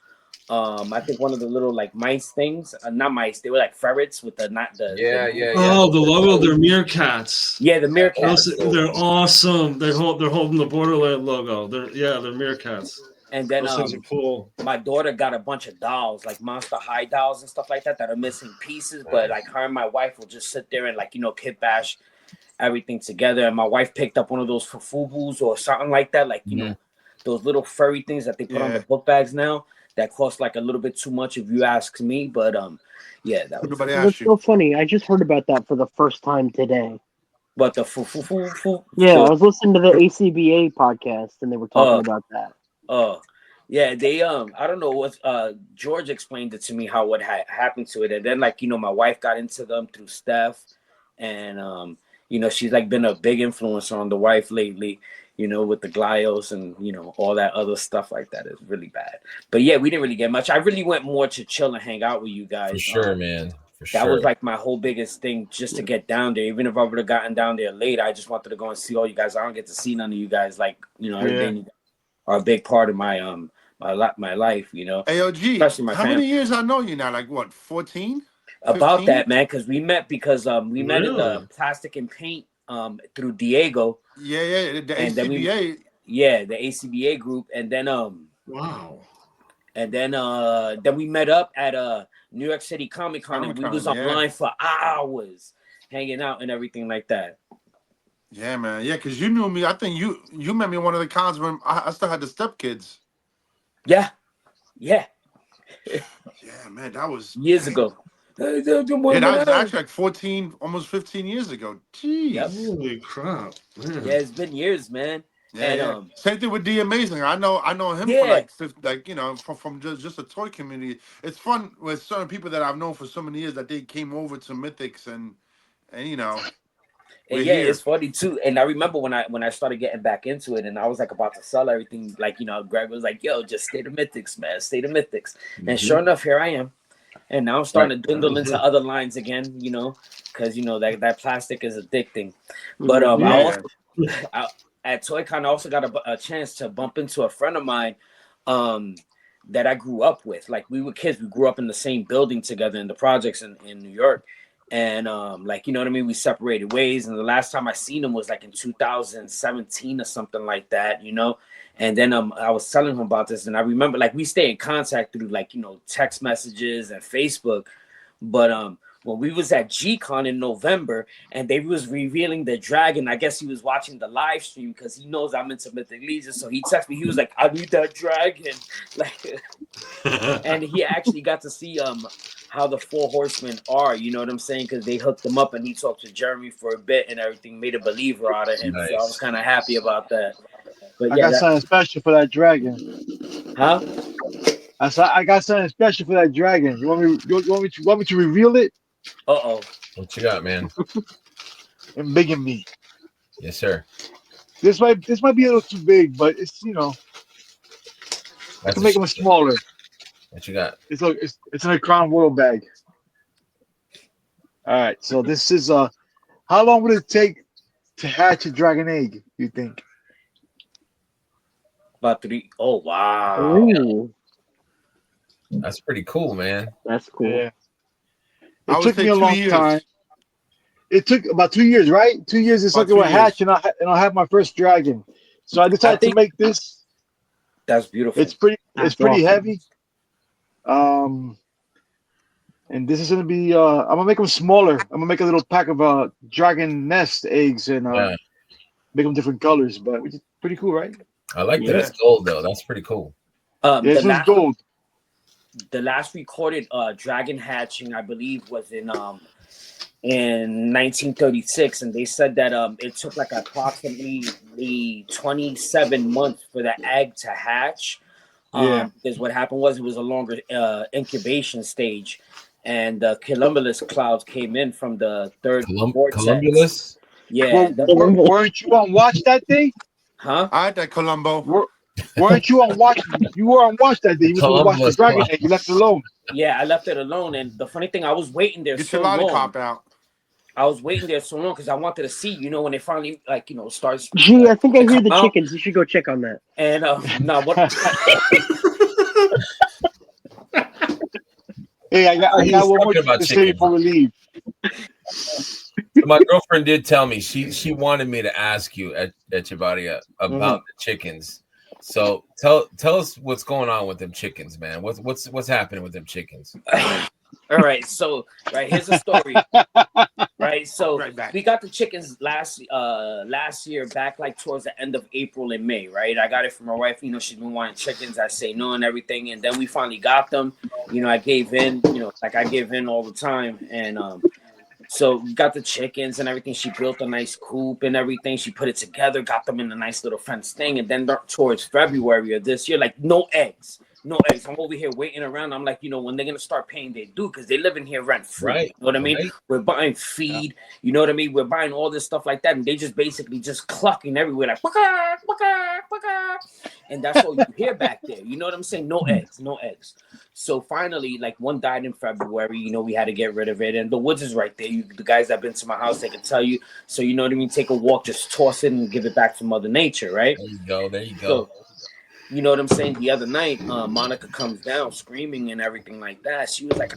I think one of the little mice things, not mice, they were like ferrets with the Yeah. Oh, the logo, they're meerkats. yeah, the meerkats. They're awesome. They're holding the Borderland logo. They're meerkats. And then Those things are cool. my daughter got a bunch of dolls, like Monster High dolls and stuff like that are missing pieces, but her and my wife will just sit there and kit bash everything together. And my wife picked up one of those fufubus or something like that, those little furry things that they put on the book bags now. That cost a little bit too much if you ask me, but yeah, that was. Everybody That's asked so you. funny. I just heard about that for the first time today. But the fufu. Yeah, I was listening to the ACBA podcast and they were talking about that. Oh, yeah, they I don't know what George explained it to me how what happened to it, and then like my wife got into them through Steph, and she's like been a big influence on the wife lately, with the glyos and all that other stuff like that is really bad. But yeah, we didn't really get much. I really went more to chill and hang out with you guys. For sure, man. For That sure. was like my whole biggest thing, just to get down there. Even if I would have gotten down there late, I just wanted to go and see all you guys. I don't get to see none of you guys, like everything are a big part of my my life, AOG, especially my how family. many years I know you now? Like what, 14? About 15? that, man, because we met met in the plastic and paint through Diego. Yeah, the and ACBA. The ACBA group, and then wow, and then we met up at New York City Comic-Con, and we was online for hours, hanging out and everything like that. Yeah, man. Yeah, because you knew me. I think you met me at one of the cons when I still had the stepkids. Yeah. Yeah, man, that was years ago. Yeah, that was actually like 14, almost 15 years ago. Jeez. Yep. Holy crap. Man. Yeah, it's been years, man. Yeah, and same thing with D Amazing. I know him for like from just a toy community. It's fun with certain people that I've known for so many years that they came over to Mythics and And yeah, it's funny too. And I remember when I started getting back into it, and I was like about to sell everything. Like Greg was like, "Yo, just stay to Mythics, man. Stay to Mythics." Mm-hmm. And sure enough, here I am. And now I'm starting to dwindle into other lines again. Because that plastic is addicting. But at Toyconnj, I also got a chance to bump into a friend of mine that I grew up with. Like, we were kids. We grew up in the same building together in the projects in New York. And what I mean? We separated ways. And the last time I seen him was like in 2017 or something like that, And then I was telling him about this. And I remember we stay in contact through text messages and Facebook. But when we was at G-Con in November and they was revealing the dragon, I guess he was watching the live stream because he knows I'm into Mythic Legion. So he texted me. He was like, "I need that dragon." And he actually got to see how the 4 horsemen are, you know what I'm saying? Because they hooked him up and he talked to Jeremy for a bit and everything, made a believer out of him. Nice. So I was kind of happy about that. But I got something special for that dragon. Huh? I got something special for that dragon. You want me to reveal it? Uh-oh. What you got, man? And big and me. Yes, sir. This might be a little too big, but it's I can make them smaller. What you got? It's in a Crown Royal bag. All right, so this is how long would it take to hatch a dragon egg, you think? About 3. Oh wow. Ooh. That's pretty cool, man. That's cool. Yeah. It took me a long time. It took about 2 years, right? 2 years is something will hatch and I'll have my first dragon. So I decided to make this. That's beautiful. It's pretty heavy. And this is gonna be I'm gonna make them smaller. I'm gonna make a little pack of dragon nest eggs and make them different colors, but which is pretty cool, right? I like that it's gold though. That's pretty cool. This one's gold. The last recorded dragon hatching, I believe, was in 1936, and they said that it took like approximately 27 months for the egg to hatch. Because what happened was it was a longer incubation stage, and the cumulus clouds came in from the third vortex. Cumulus? Yeah. Weren't you on watch that day? Huh? I had that Columbo. Weren't you on watch? You were on watch that day. You were watching the dragon egg. You left it alone. Yeah, I left it alone. And the funny thing, I was waiting there Get so your lollipop out. I was waiting there so long because I wanted to see, when they finally, starts. Gee, I think I hear the chickens. You should go check on that. And no, what? Hey, I got one more to say before we leave. My girlfriend did tell me she wanted me to ask you at Chavaria about the chickens. So tell us what's going on with them chickens, man. What's happening with them chickens? All right, so here's a story. Right, so we got the chickens last year, back towards the end of April and May. Right, I got it from my wife. She's been wanting chickens. I say no and everything, and then we finally got them. I gave in. I give in all the time, and So we got the chickens and everything. She built a nice coop and everything. She put it together, got them in a nice little fence thing. And then towards February of this year, like no eggs. No eggs. I'm over here waiting around. I'm like, when they're gonna start paying, they do, because they live in here rent free. Right. You know what I mean? Right. We're buying feed. You know what I mean? We're buying all this stuff like that, and they just basically just clucking everywhere, like baka, baka, baka. And that's all you hear back there. You know what I'm saying? No eggs, no eggs. So finally, like one died in February. We had to get rid of it, and the woods is right there. The guys that have been to my house, they can tell you. So you know what I mean? Take a walk, just toss it and give it back to Mother Nature, right? There you go. There you go. So, you know what I'm saying? The other night, Monica comes down screaming and everything like that. She was like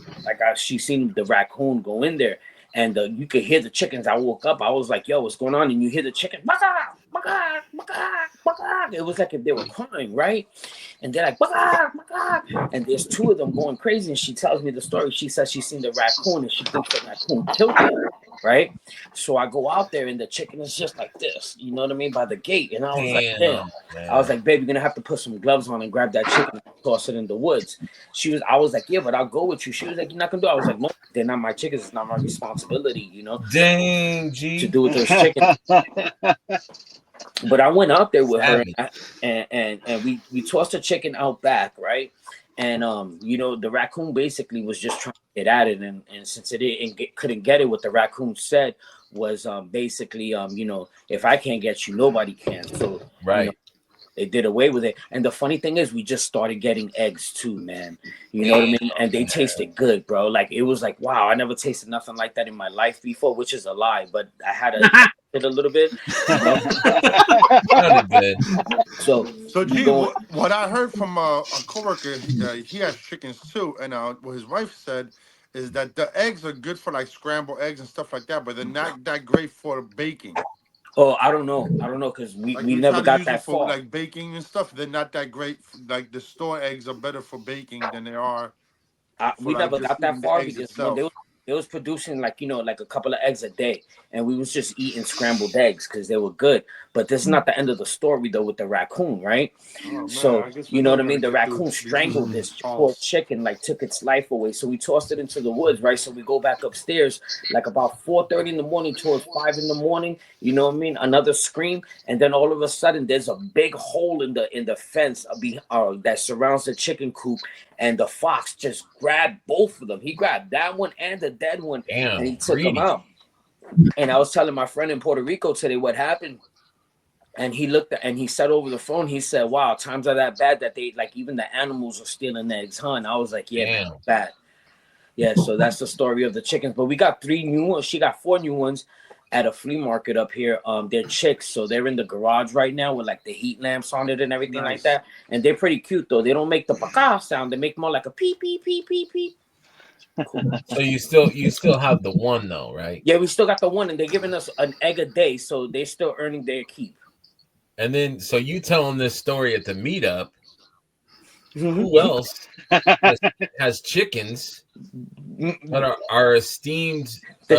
she seen the raccoon go in there, and you could hear the chickens. I woke up. I was like, "Yo, what's going on?" And you hear the chicken, baka, baka, baka, baka. It was like if they were crying, right? And they're like, baka, baka. And there's two of them going crazy. And she tells me the story. She says she's seen the raccoon, and she thinks the raccoon killed them, right? So I go out there, and the chicken is just like this. You know what I mean? By the gate. And I was like, damn. I was like, babe, you're gonna have to put some gloves on and grab that chicken and toss it in the woods. I was like, yeah, but I'll go with you. She was like, you're not gonna do it. I was like, no, they're not my chickens. It's not my responsibility, Dang, G. to do with those chickens. But I went out there with her, and we tossed a chicken out back, right? And the raccoon basically was just trying to get at it, and since it couldn't get it, what the raccoon said was basically, if I can't get you, nobody can. So right. They did away with it. And the funny thing is, we just started getting eggs too, man. You know what I mean? And they tasted good, bro. Like, it was like, wow, I never tasted nothing like that in my life before, which is a lie, but I had to it a little bit. So G, what I heard from a coworker, he has chickens too, and what his wife said is that the eggs are good for like scrambled eggs and stuff like that, but they're not that great for baking. Oh, I don't know, because we never got that far. Like baking and stuff, they're not that great. Like the store eggs are better for baking than they are. We never got that far because when they was producing like a couple of eggs a day, and we was just eating scrambled eggs because they were good. But this is not the end of the story though with the raccoon, right? So you know what I mean? The raccoon strangled this poor chicken, like took its life away. So we tossed it into the woods, right? So we go back upstairs like about 4:30 in the morning towards 5 in the morning. You know what I mean? Another scream, and then all of a sudden there's a big hole in the fence that surrounds the chicken coop. And the fox just grabbed both of them. He grabbed that one and the dead one, and he took them out. And I was telling my friend in Puerto Rico today what happened. And he looked at, and he said over the phone, he said, wow, times are that bad that they, like, even the animals are stealing eggs, huh? And I was like, yeah, bad. Yeah, so that's the story of the chickens. But we got 3 new ones. She got 4 new ones at a flea market up here. They're chicks, so they're in the garage right now with like the heat lamps on it and everything like that. And they're pretty cute though. They don't make the paka sound. They make more like a peep peep peep peep peep. Cool. So you still have the one though, right? Yeah, we still got the one, and they're giving us an egg a day, so they're still earning their keep. And then, so you telling this story at the meetup? Who else has chickens? But our esteemed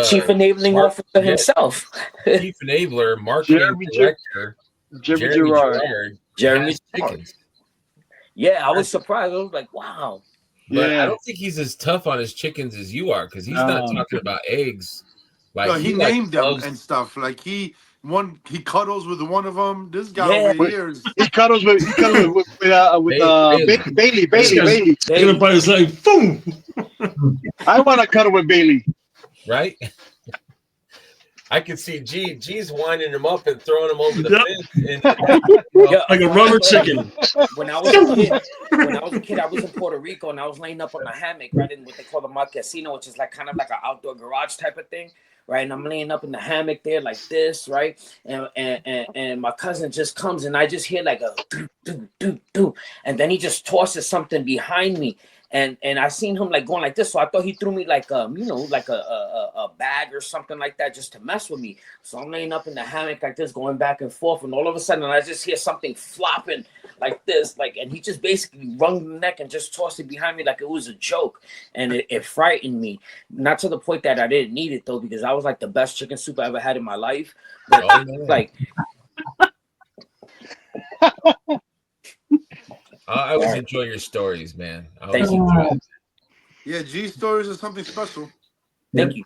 chief enabling officer himself, chief enabler, marketing director, Jeremy Gerard. Jeremy chickens. Yeah, I was surprised. I was like, wow. But I don't think he's as tough on his chickens as you are, because he's not talking about eggs. Like he named them and stuff. Like he cuddles with one of them. This guy over here, he cuddles with Bailey. Everybody's like, boom. I want to cuddle with Bailey. Right? I can see G's winding him up and throwing him over the fence. Like a rubber chicken. When I was a kid, I was in Puerto Rico, and I was laying up on a hammock right in what they call the Marquesino, which is like kind of like an outdoor garage type of thing. Right, and I'm laying up in the hammock there like this, right, and my cousin just comes, and I just hear like a do, and then he just tosses something behind me, and I seen him like going like this, so I thought he threw me like like a bag or something like that just to mess with me. So I'm laying up in the hammock like this, going back and forth, and all of a sudden I just hear something flopping like this, and he just basically wrung the neck and just tossed it behind me like it was a joke, and it frightened me. Not to the point that I didn't need it though, because I was like the best chicken soup I ever had in my life. But like, I always enjoy your stories, man. Thank you. Yeah, G stories is something special. Thank you.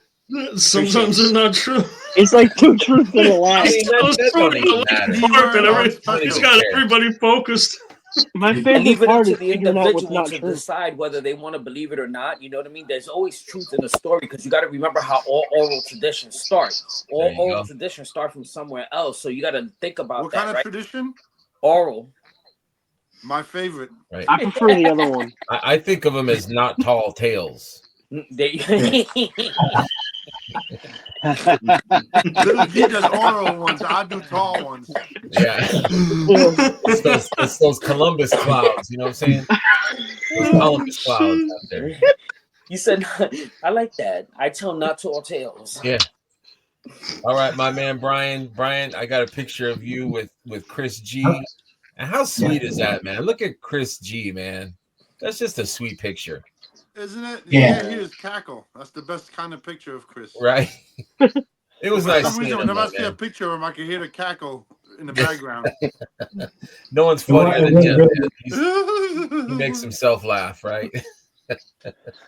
Sometimes they're not true. It's like two truths and a lie. I mean, that don't even matter. He's got everybody focused. My And favorite leave it up part to is the figuring out what's individual not to true. decide whether they want to believe it or not. You know what I mean? There's always truth in the story because you got to remember how all oral traditions start. All oral traditions start from somewhere else, so you got to think about What that. kind of right? tradition? Oral. My favorite. Right. I prefer the other one. I think of them as not tall tales. Billy G does oral ones. I do tall ones. Yeah. It's those Columbus clouds. You know what I'm saying? Those Columbus clouds out there. You said, I like that. I tell not tall tales. Yeah. All right, my man Brian. Brian, I got a picture of you with Chris G. And how sweet is that, man? Look at Chris G, man. That's just a sweet picture. Isn't it? Yeah. He is cackle. That's the best kind of picture of Chris. Right. It was nice. For some reason, whenever I see a picture of him, I can hear the cackle in the background. No one's funnier than him. Man. He makes himself laugh, right?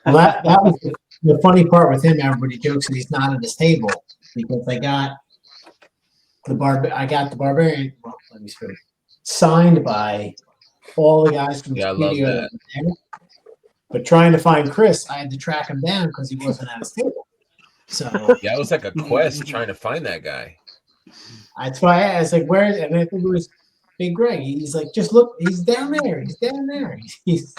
Well, that was the funny part with him. Everybody jokes that he's not at his table because I got the barbarian. Well, let me see, signed by all the guys from the studio. I love that. But trying to find Chris, I had to track him down because he wasn't at his table. So yeah, it was like a quest trying to find that guy. That's why I was like, "Where?" And I think it was Big Greg. He's like, "Just look, he's down there. He's down there."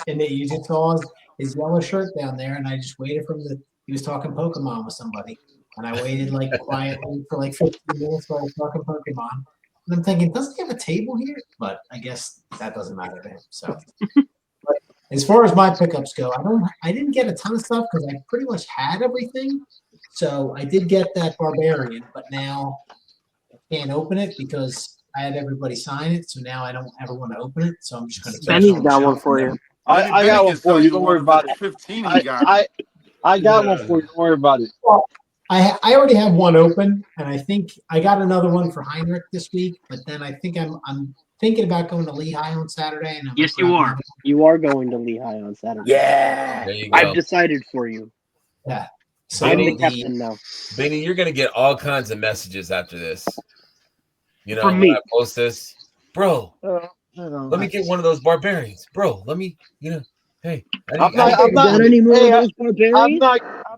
And then you just saw his yellow shirt down there, and I just waited for him to. He was talking Pokemon with somebody, and I waited like quietly for like 15 minutes while I was talking Pokemon. And I'm thinking, doesn't he have a table here? But I guess that doesn't matter to him. So, but as far as my pickups go, I didn't get a ton of stuff because I pretty much had everything. So I did get that Barbarian, but now I can't open it because I had everybody sign it. So now I don't ever want to open it. So I'm just going to. Benny's got one for you. I got one for you. Don't worry about it. 15 he got. I got one for you. Don't worry about it. Well, I already have one open, and I think I got another one for Heinrich this week. But then I think I'm thinking about going to Lehigh on Saturday. And yes, you are. You are going to Lehigh on Saturday. Yeah. There you go. I've decided for you. Yeah. So I'm the captain now. Benny, you're gonna get all kinds of messages after this. You know, From me. when I post this, bro. Let me get one of those barbarians, bro. Let me, hey. I'm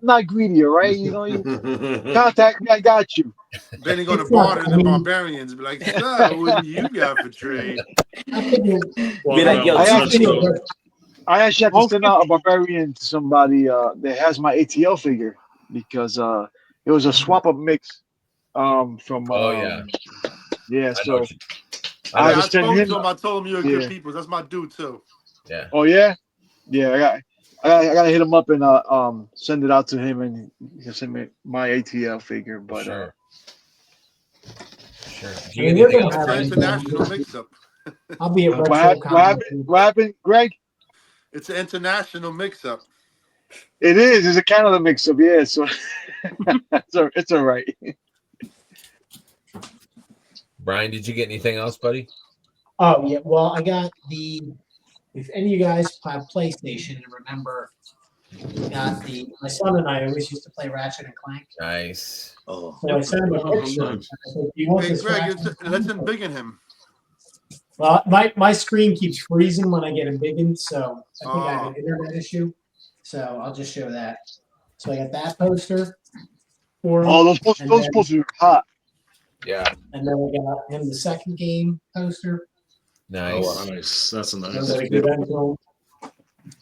not greedy, all right? You know, you contact me, I got you. Benny going to barter the barbarians. Be like, so what do you got for trade? Be like, yo, I actually have to send out a barbarian to somebody that has my ATL figure because it was a swap up mix from yeah. So I told him you were good people. That's my dude too. Yeah. Oh yeah, yeah. I gotta hit him up and send it out to him and he'll send me my ATL figure. But sure. Do you get anything else? International mix-up. I'll be at what happened, Greg? It's an international mix-up. It is. It's a Canada mix-up. Yeah. So it's all right. Brian, did you get anything else, buddy? Oh yeah. Well, I got if any of you guys have PlayStation and remember, got my son and I always used to play Ratchet and Clank. Nice. Oh. So I sent him a picture. Hey, Greg, let's embiggen him. Well, my screen keeps freezing when I get embiggened, so I think I have an internet issue. So I'll just show that. So I got that poster for him. Oh, those posters are hot. Yeah. And then I got him the second game poster. Nice. Oh, nice. That's a nice.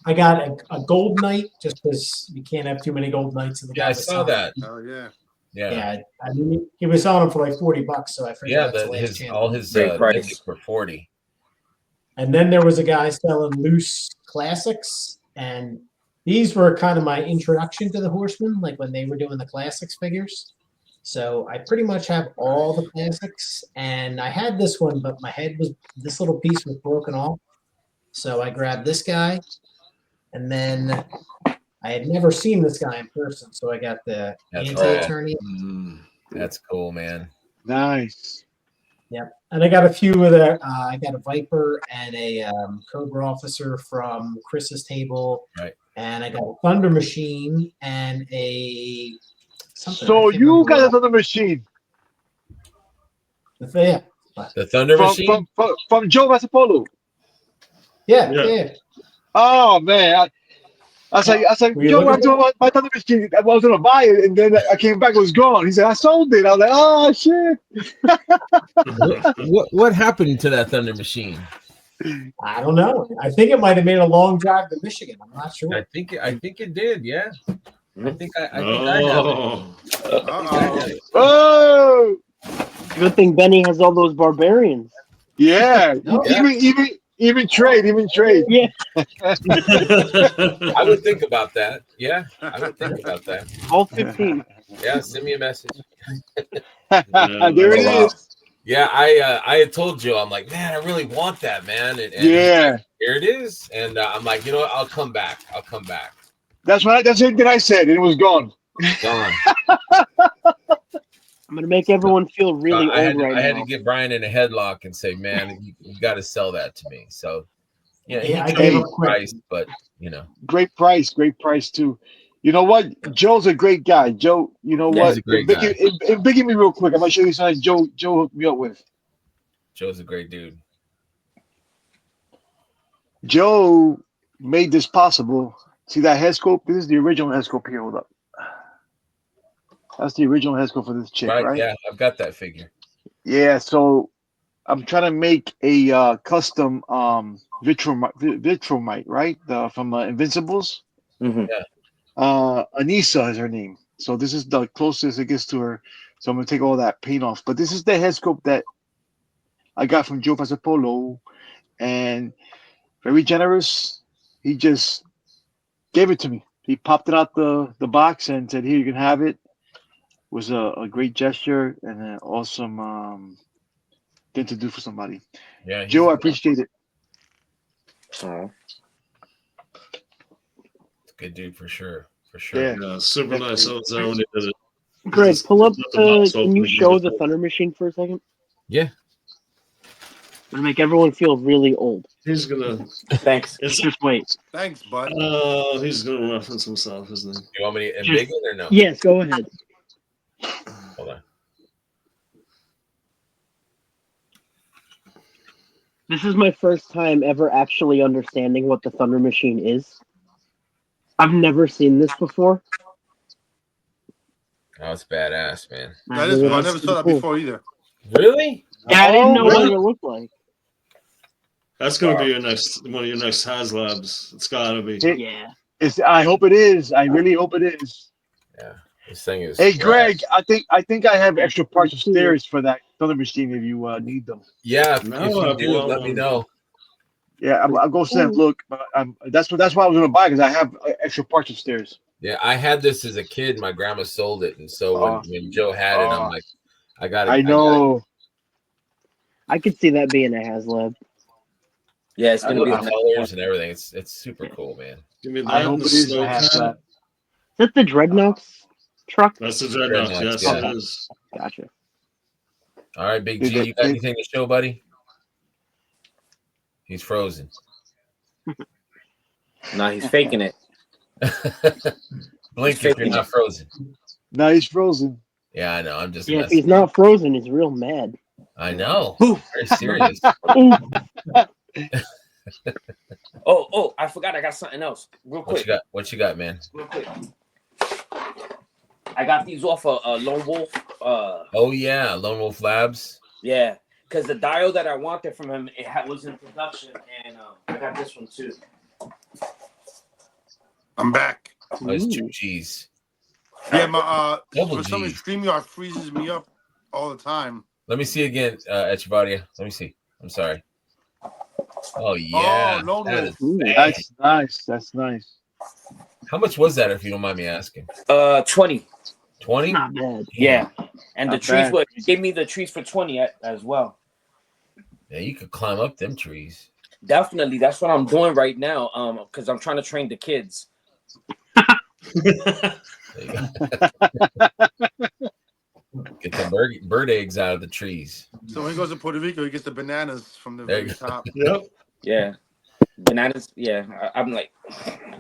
I got a gold knight just because you can't have too many gold knights in the I saw that. Oh yeah. Yeah. I mean, he was on them for like $40, so I figured all his Mythics were 40. And then there was a guy selling loose classics, and these were kind of my introduction to the Horsemen, like when they were doing the classics figures. So I pretty much have all the classics, and I had this one, but this little piece was broken off. So I grabbed this guy, and then I had never seen this guy in person, so I got the anti-attorney. That's cool, man. Nice. Yep. And I got a few of the. I got a Viper and a Cobra officer from Chris's table. Right. And I got a Thunder Machine and a So you got another machine. Yeah. The Thunder Machine? From Joe Masapolo. Yeah. Oh, man. I was like, Joe, I'm doing my Thunder Machine. I was going to buy it, and then I came back, it was gone. He said, I sold it. I was like, oh, shit. What happened to that Thunder Machine? I don't know. I think it might have made a long drive to Michigan. I'm not sure. I think it did. Yeah. I think I have it. Oh. Good thing Benny has all those barbarians. Yeah. Even trade. Yeah. I would think about that. Yeah, I would think about that. All 15. Yeah, send me a message. There it is. Yeah, I had told Joe, I'm like, man, I really want that, man. And yeah, here it is. And I'm like, you know what? I'll come back. That's it that I said, and it was gone. Gone. I'm gonna make everyone feel really old right now. I had to get Brian in a headlock and say, man, you got to sell that to me. So yeah, I gave him a price, but you know, great price too. You know what? Joe's a great guy. Joe, you know what? He's a great guy. And Biggie me real quick. I'm gonna show you something Joe hooked me up with. Joe's a great dude. Joe made this possible. See that head scope? This is the original head scope here. Hold up. That's the original head scope for this chick, right? Yeah, I've got that figure. Yeah, so I'm trying to make a custom Vitromite, right? From Invincibles. Mm-hmm. Yeah. Anissa is her name. So this is the closest it gets to her. So I'm gonna take all that paint off. But this is the head scope that I got from Joe Pasapolo, and very generous. He just gave it to me. He popped it out the box and said, "Here, you can have it." Was a great gesture and an awesome thing to do for somebody. Yeah, Joe, I appreciate it. Good dude for sure. Yeah, super nice. I was there when he did it. Greg, pull up. Can you show the Thunder Machine for a second? Yeah. I'm gonna make everyone feel really old. He's gonna. Thanks. Just wait. Thanks, bud. Oh, he's gonna reference himself, isn't he? You want me to embiggen it or no? Yes, go ahead. Hold on. This is my first time ever actually understanding what the Thunder Machine is. I've never seen this before. Oh, it's badass, man. That is. I never saw that before either. Really? Yeah, I didn't know what it looked like. That's gonna be one of your next HasLabs. It's gotta be. Yeah. I hope it is. I really hope it is. Yeah. This thing is. Hey, Greg, I think I have extra parts of stairs for that Thunder Machine if you need them. Yeah, if you do, let me know. Yeah, I'll go send look. But that's why I was gonna buy because I have extra parts of stairs. Yeah, I had this as a kid. My grandma sold it, and so when Joe had it, I'm like, I got it. I know. I could see that being a HasLab. Yeah, it's gonna be the colors and everything. It's super cool, man. Give me I hope it is a HasLab. Is that the Dreadnoughts truck? That's the Dreadnoughts. Yes, yeah. it is. Gotcha. All right, Big G, you got anything to show, buddy? He's frozen. No, he's faking it. Blink if you're not frozen. No, he's frozen. Yeah, I know. I'm just. Yeah, if he's not frozen, he's real mad. I know. Very serious. Oh, I forgot. I got something else. Real quick. What you got, man? Real quick. I got these off of Lone Wolf. Oh yeah, Lone Wolf Labs. Yeah, because the dial that I wanted from him was in production, and I got this one too. I'm back. Oh, it's 2 G's. Yeah, my Double for some G. reason StreamYard freezes me up all the time. Let me see again, Echevarria. Let me see. I'm sorry. Oh yeah, Lone that Wolf. is That's nice. That's nice. How much was that, if you don't mind me asking? 20. 20? Not bad. Yeah, and Not the trees bad. gave me the trees for 20 as well. Yeah, you could climb up them trees. Definitely, that's what I'm doing right now. Because I'm trying to train the kids. There you go. Get the bird eggs out of the trees. So when he goes to Puerto Rico, he gets the bananas from the There very you go. top. Yep. Yeah, bananas. Yeah, I'm like,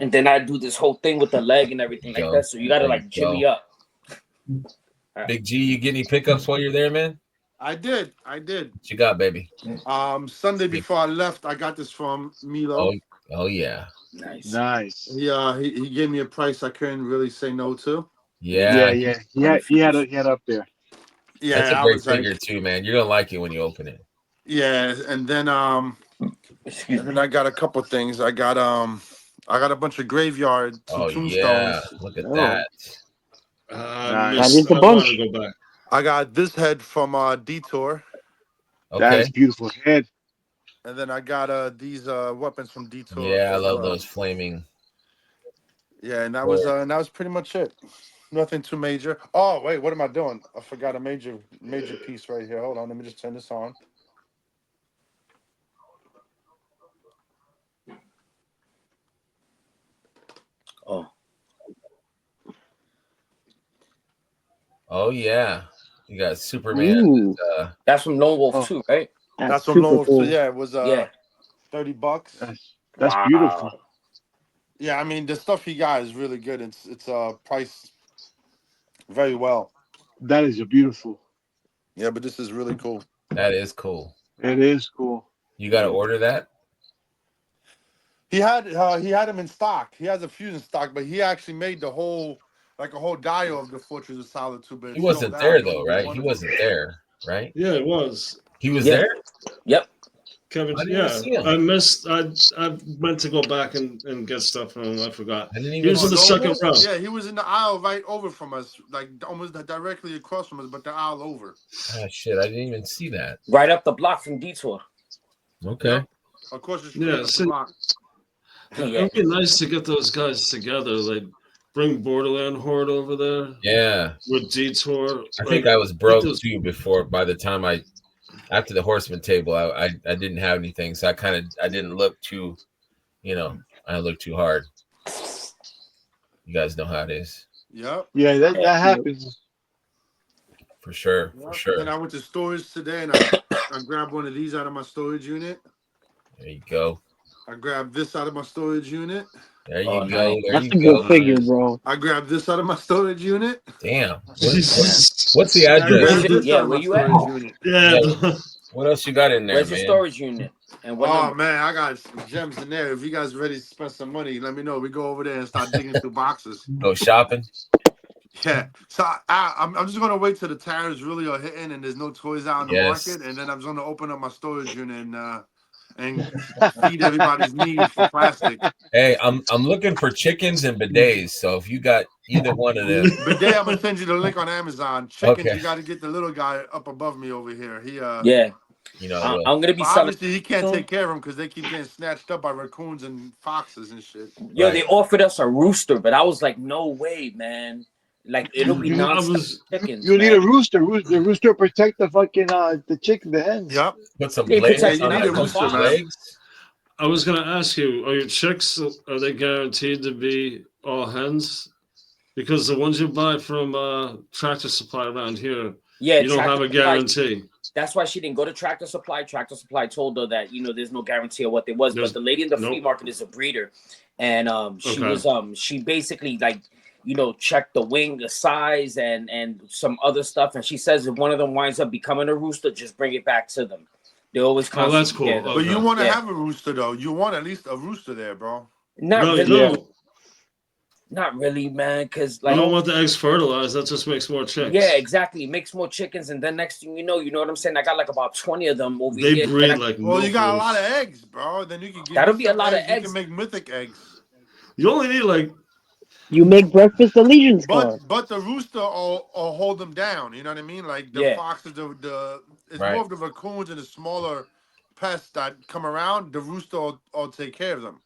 and then I do this whole thing with the leg and everything like Go. that. So you gotta There like you jimmy go. up. Big G, you get any pickups while you're there, man? I did. What you got, baby? Sunday before I left, I got this from Milo. Oh yeah. Nice. He gave me a price I couldn't really say no to. Yeah. He had up there. Yeah, that's a great figure too, man. You're gonna like it when you open it. Yeah, and then I got a couple things. I got a bunch of graveyard, some tombstones. Yeah, look at that. Nice. That is the I bunch. want to go back. I got this head from Detour. Okay. That is beautiful head. And then I got these weapons from Detour. Yeah, I love those flaming. Yeah, and that was pretty much it. Nothing too major. Oh wait, what am I doing? I forgot a major piece right here. Hold on, let me just turn this on. Oh yeah, you got Superman. That's from Lone Wolf too, right? That's from Lone Wolf. Cool. So yeah, it was $30. That's beautiful. Yeah, I mean the stuff he got is really good. It's priced very well. That is beautiful. Yeah, but this is really cool. That is cool. It is cool. You got to order that. He had them in stock. He has a few in stock, but he actually made a whole dial of the Fortress of Solitude. But he wasn't there though, right? He wasn't there, right? Yeah, it was. He was there. Yep. Kevin, I missed. I meant to go back and get stuff from him. I forgot. He was in the second row. Yeah, he was in the aisle right over from us, like almost directly across from us, but the aisle over. Oh shit! I didn't even see that. Right up the block from Detour. Okay. Yeah. Of course, it's the block. It'd be nice to get those guys together, like bring Borderland Horde over there. Yeah. With Detour. I think I was broke too before. By the time after the Horseman table, I didn't have anything, so I didn't look too, I looked too hard. You guys know how it is. Yep. Yeah, that happens. For sure. Yep. For sure. And I went to storage today, and I grabbed one of these out of my storage unit. There you go. I grabbed this out of my storage unit. There you go. There That's you a go. good figure, bro. I grabbed this out of my storage unit. Damn. What's the address? Yeah, where you at? Yeah. What else you got in there, Where's man? your storage unit? And what number? Man, I got some gems in there. If you guys ready to spend some money, let me know. We go over there and start digging through boxes. Go shopping. Yeah. So I'm just gonna wait till the tariffs really are hitting and there's no toys out in the market, and then I'm just gonna open up my storage unit and feed everybody's needs for plastic. Hey, I'm looking for chickens and bidets. So if you got either one of them, bidet, I'm gonna send you the link on Amazon. Chickens, you got to get the little guy up above me over here. He I'm gonna be selling. Obviously, he can't take care of them because they keep getting snatched up by raccoons and foxes and shit. Yo, they offered us a rooster, but I was like, no way, man. Like it'll be chickens. You need a rooster. The rooster protect the fucking the chicken, the hens. Yep. Put some legs. You need a rooster, man. I was gonna ask you, are your chicks guaranteed to be all hens? Because the ones you buy from Tractor Supply around here, you don't have a guarantee. That's why she didn't go to Tractor Supply. Tractor Supply told her that there's no guarantee of what they was. But the lady in the flea market is a breeder, and she basically check the wing, the size, and some other stuff. And she says if one of them winds up becoming a rooster, just bring it back to them. They always come. Oh, that's cool. Okay. But you want to have a rooster, though. You want at least a rooster there, bro. Not really, man. Because I don't want the eggs fertilized. That just makes more chickens. Yeah, exactly. It makes more chickens, and then next thing you know what I'm saying. I got like about 20 of them over here. They breed like. Well, you got a lot of eggs, bro. Then you can get. That'll be a lot of eggs. You can make mythic eggs. You only need like. You make breakfast allegiance cards. But the rooster will hold them down. You know what I mean? Like the foxes, it's more of the raccoons and the smaller pests that come around. The rooster will take care of them.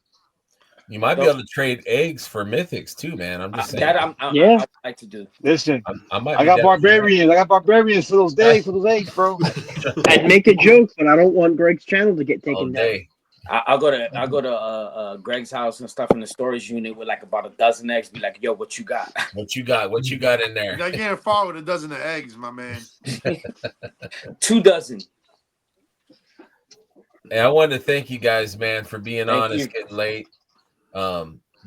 You might be able to trade eggs for mythics too, man. I'm just saying. I'd like to do. Listen, I got barbarians. I got barbarians for those eggs, bro. I'd make a joke, but I don't want Greg's channel to get taken down. I'll go to Greg's house and stuff in the storage unit with like about a dozen eggs. Be like, yo, what you got? What you got in there? I can't fall with a dozen of eggs, my man. 2 dozen. Hey, I wanted to thank you guys, man, for being on. It's getting late.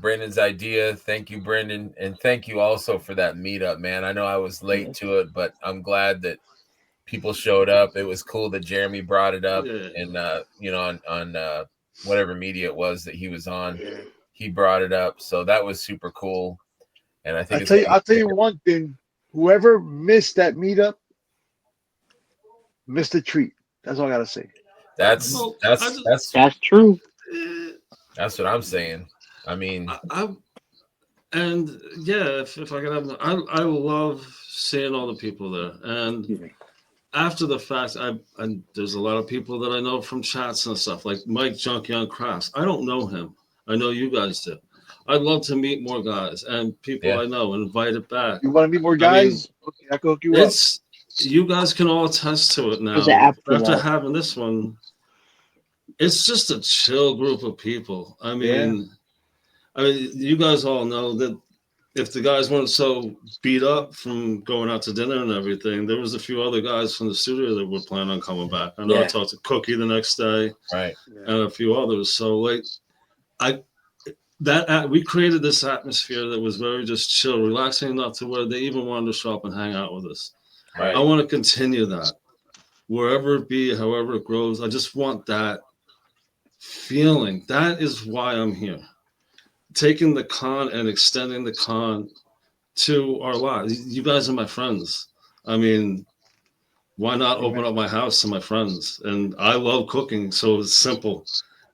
Brendan's idea. Thank you, Brendan, and thank you also for that meetup, man. I know I was late to it, but I'm glad that people showed up. It was cool that Jeremy brought it up, and on whatever media it was that he was on, he brought it up. So that was super cool. And I think I'll tell you one thing: whoever missed that meetup missed a treat. That's all I gotta say. That's true. That's what I'm saying. I mean, and yeah, if I could have, I love seeing all the people there. And after the fact, there's a lot of people that I know from chats and stuff, like Mike Junkion Crafts. I don't know him. I know you guys do. I'd love to meet more guys and people I know and invite it back. You want to meet more guys? Okay, I can hook you up. You guys can all attest to it now. After having this one, it's just a chill group of people. I mean, you guys all know that if the guys weren't so beat up from going out to dinner and everything, there was a few other guys from the studio that were planning on coming back. I know I talked to Cookie the next day, right, and a few others. So we created this atmosphere that was very just chill, relaxing enough to where they even wanted to show up and hang out with us. Right. I want to continue that, wherever it be, however it grows. I just want that feeling. That is why I'm here. Taking the con and extending the con to our lives. You guys are my friends. I mean, why not open up my house to my friends? And I love cooking, so it's simple.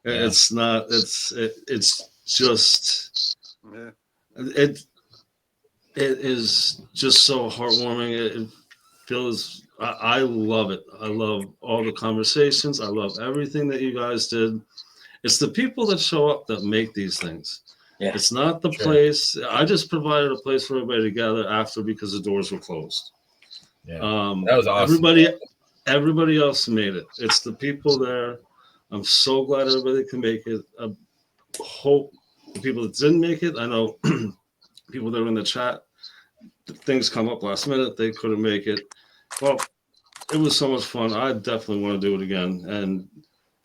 Yeah. It's not. It's just. Yeah. It is just so heartwarming. It feels. I love it. I love all the conversations. I love everything that you guys did. It's the people that show up that make these things. Yeah. It's not the place. I just provided a place for everybody to gather after because the doors were closed. Yeah. That was awesome. Everybody else made it. It's the people there. I'm so glad everybody can make it. I hope the people that didn't make it, I know people that were in the chat, things come up last minute, they couldn't make it. Well, it was so much fun. I definitely want to do it again. And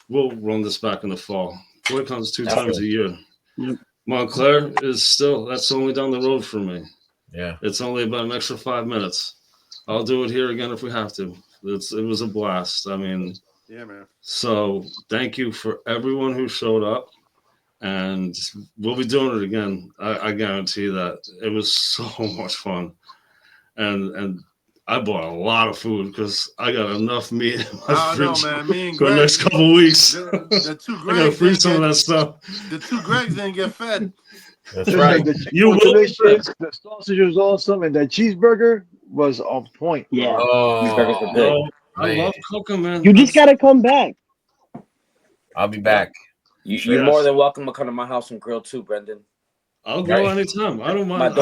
we'll run this back in the fall. Toyconnj 2 times a year. Yep. Montclair is that's only down the road for me. Yeah. It's only about an extra 5 minutes. I'll do it here again if we have to. It was a blast. I mean, yeah, man. So thank you for everyone who showed up. And we'll be doing it again. I guarantee that. It was so much fun. And I bought a lot of food because I got enough meat in my fridge man. Me and for the next couple of weeks. The two Gregs I gotta freeze some of that stuff. The two Gregs didn't get fed. That's right. The sausage was awesome, and that cheeseburger was on point. Yeah. I love cooking, man. You just gotta come back. I'll be back. You're more than welcome to come to my house and grill too, Brendan. I'll go anytime. I don't mind.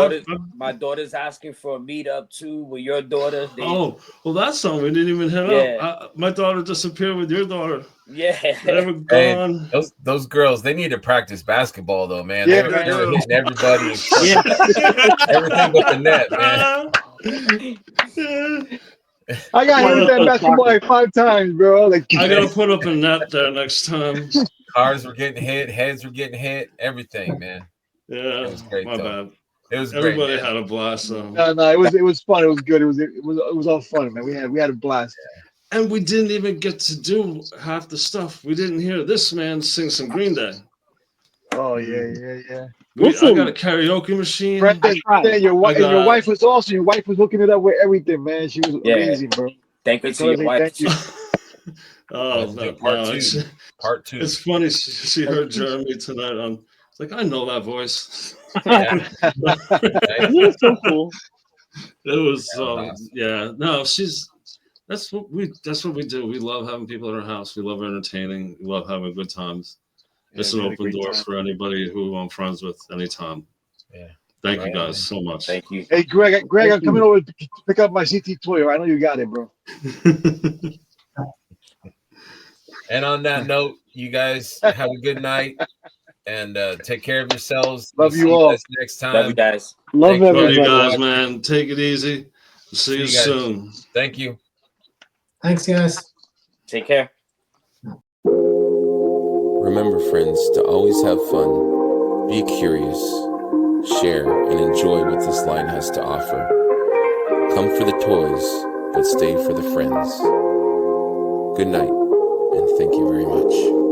My daughter's asking for a meetup too with your daughter. Well, that's something we didn't even hit up. My daughter disappeared with your daughter. Yeah, they were gone. Hey, those girls, they need to practice basketball though, man. Yeah, they were hitting everybody. Everything but the net, man. I got hit with that basketball like 5 times, bro. Like I gotta put up a net there next time. Cars were getting hit, heads were getting hit, everything, man. Yeah, it was great. My bad. It was everybody great, had a blast. So. No, it was fun. It was good. It was all fun, man. We had a blast. And we didn't even get to do half the stuff. We didn't hear this man sing some Green Day. Oh yeah. I got a karaoke machine. Brendan, your wife was awesome. Your wife was hooking it up with everything, man. She was amazing, bro. Thank you to your wife. Thank you. Part two. It's funny. She heard Jeremy tonight on. It's like I know that voice. It was so cool. It was No, that's what we do. We love having people in our house. We love entertaining. We love having good times. It's an open door for anybody who I'm friends with anytime. Yeah. Thank you guys so much. Thank you. Hey, Greg, I'm coming over to pick up my CT toy. I know you got it, bro. And on that note, you guys have a good night and take care of yourselves. Love you all. Next time. Love you guys. Love everybody. You guys, man. Take it easy. See you soon. Thank you. Thanks, guys. Take care. Remember, friends, to always have fun Be curious, share, and enjoy what this line has to offer. Come for the toys, but stay for the friends. Good night, and thank you very much.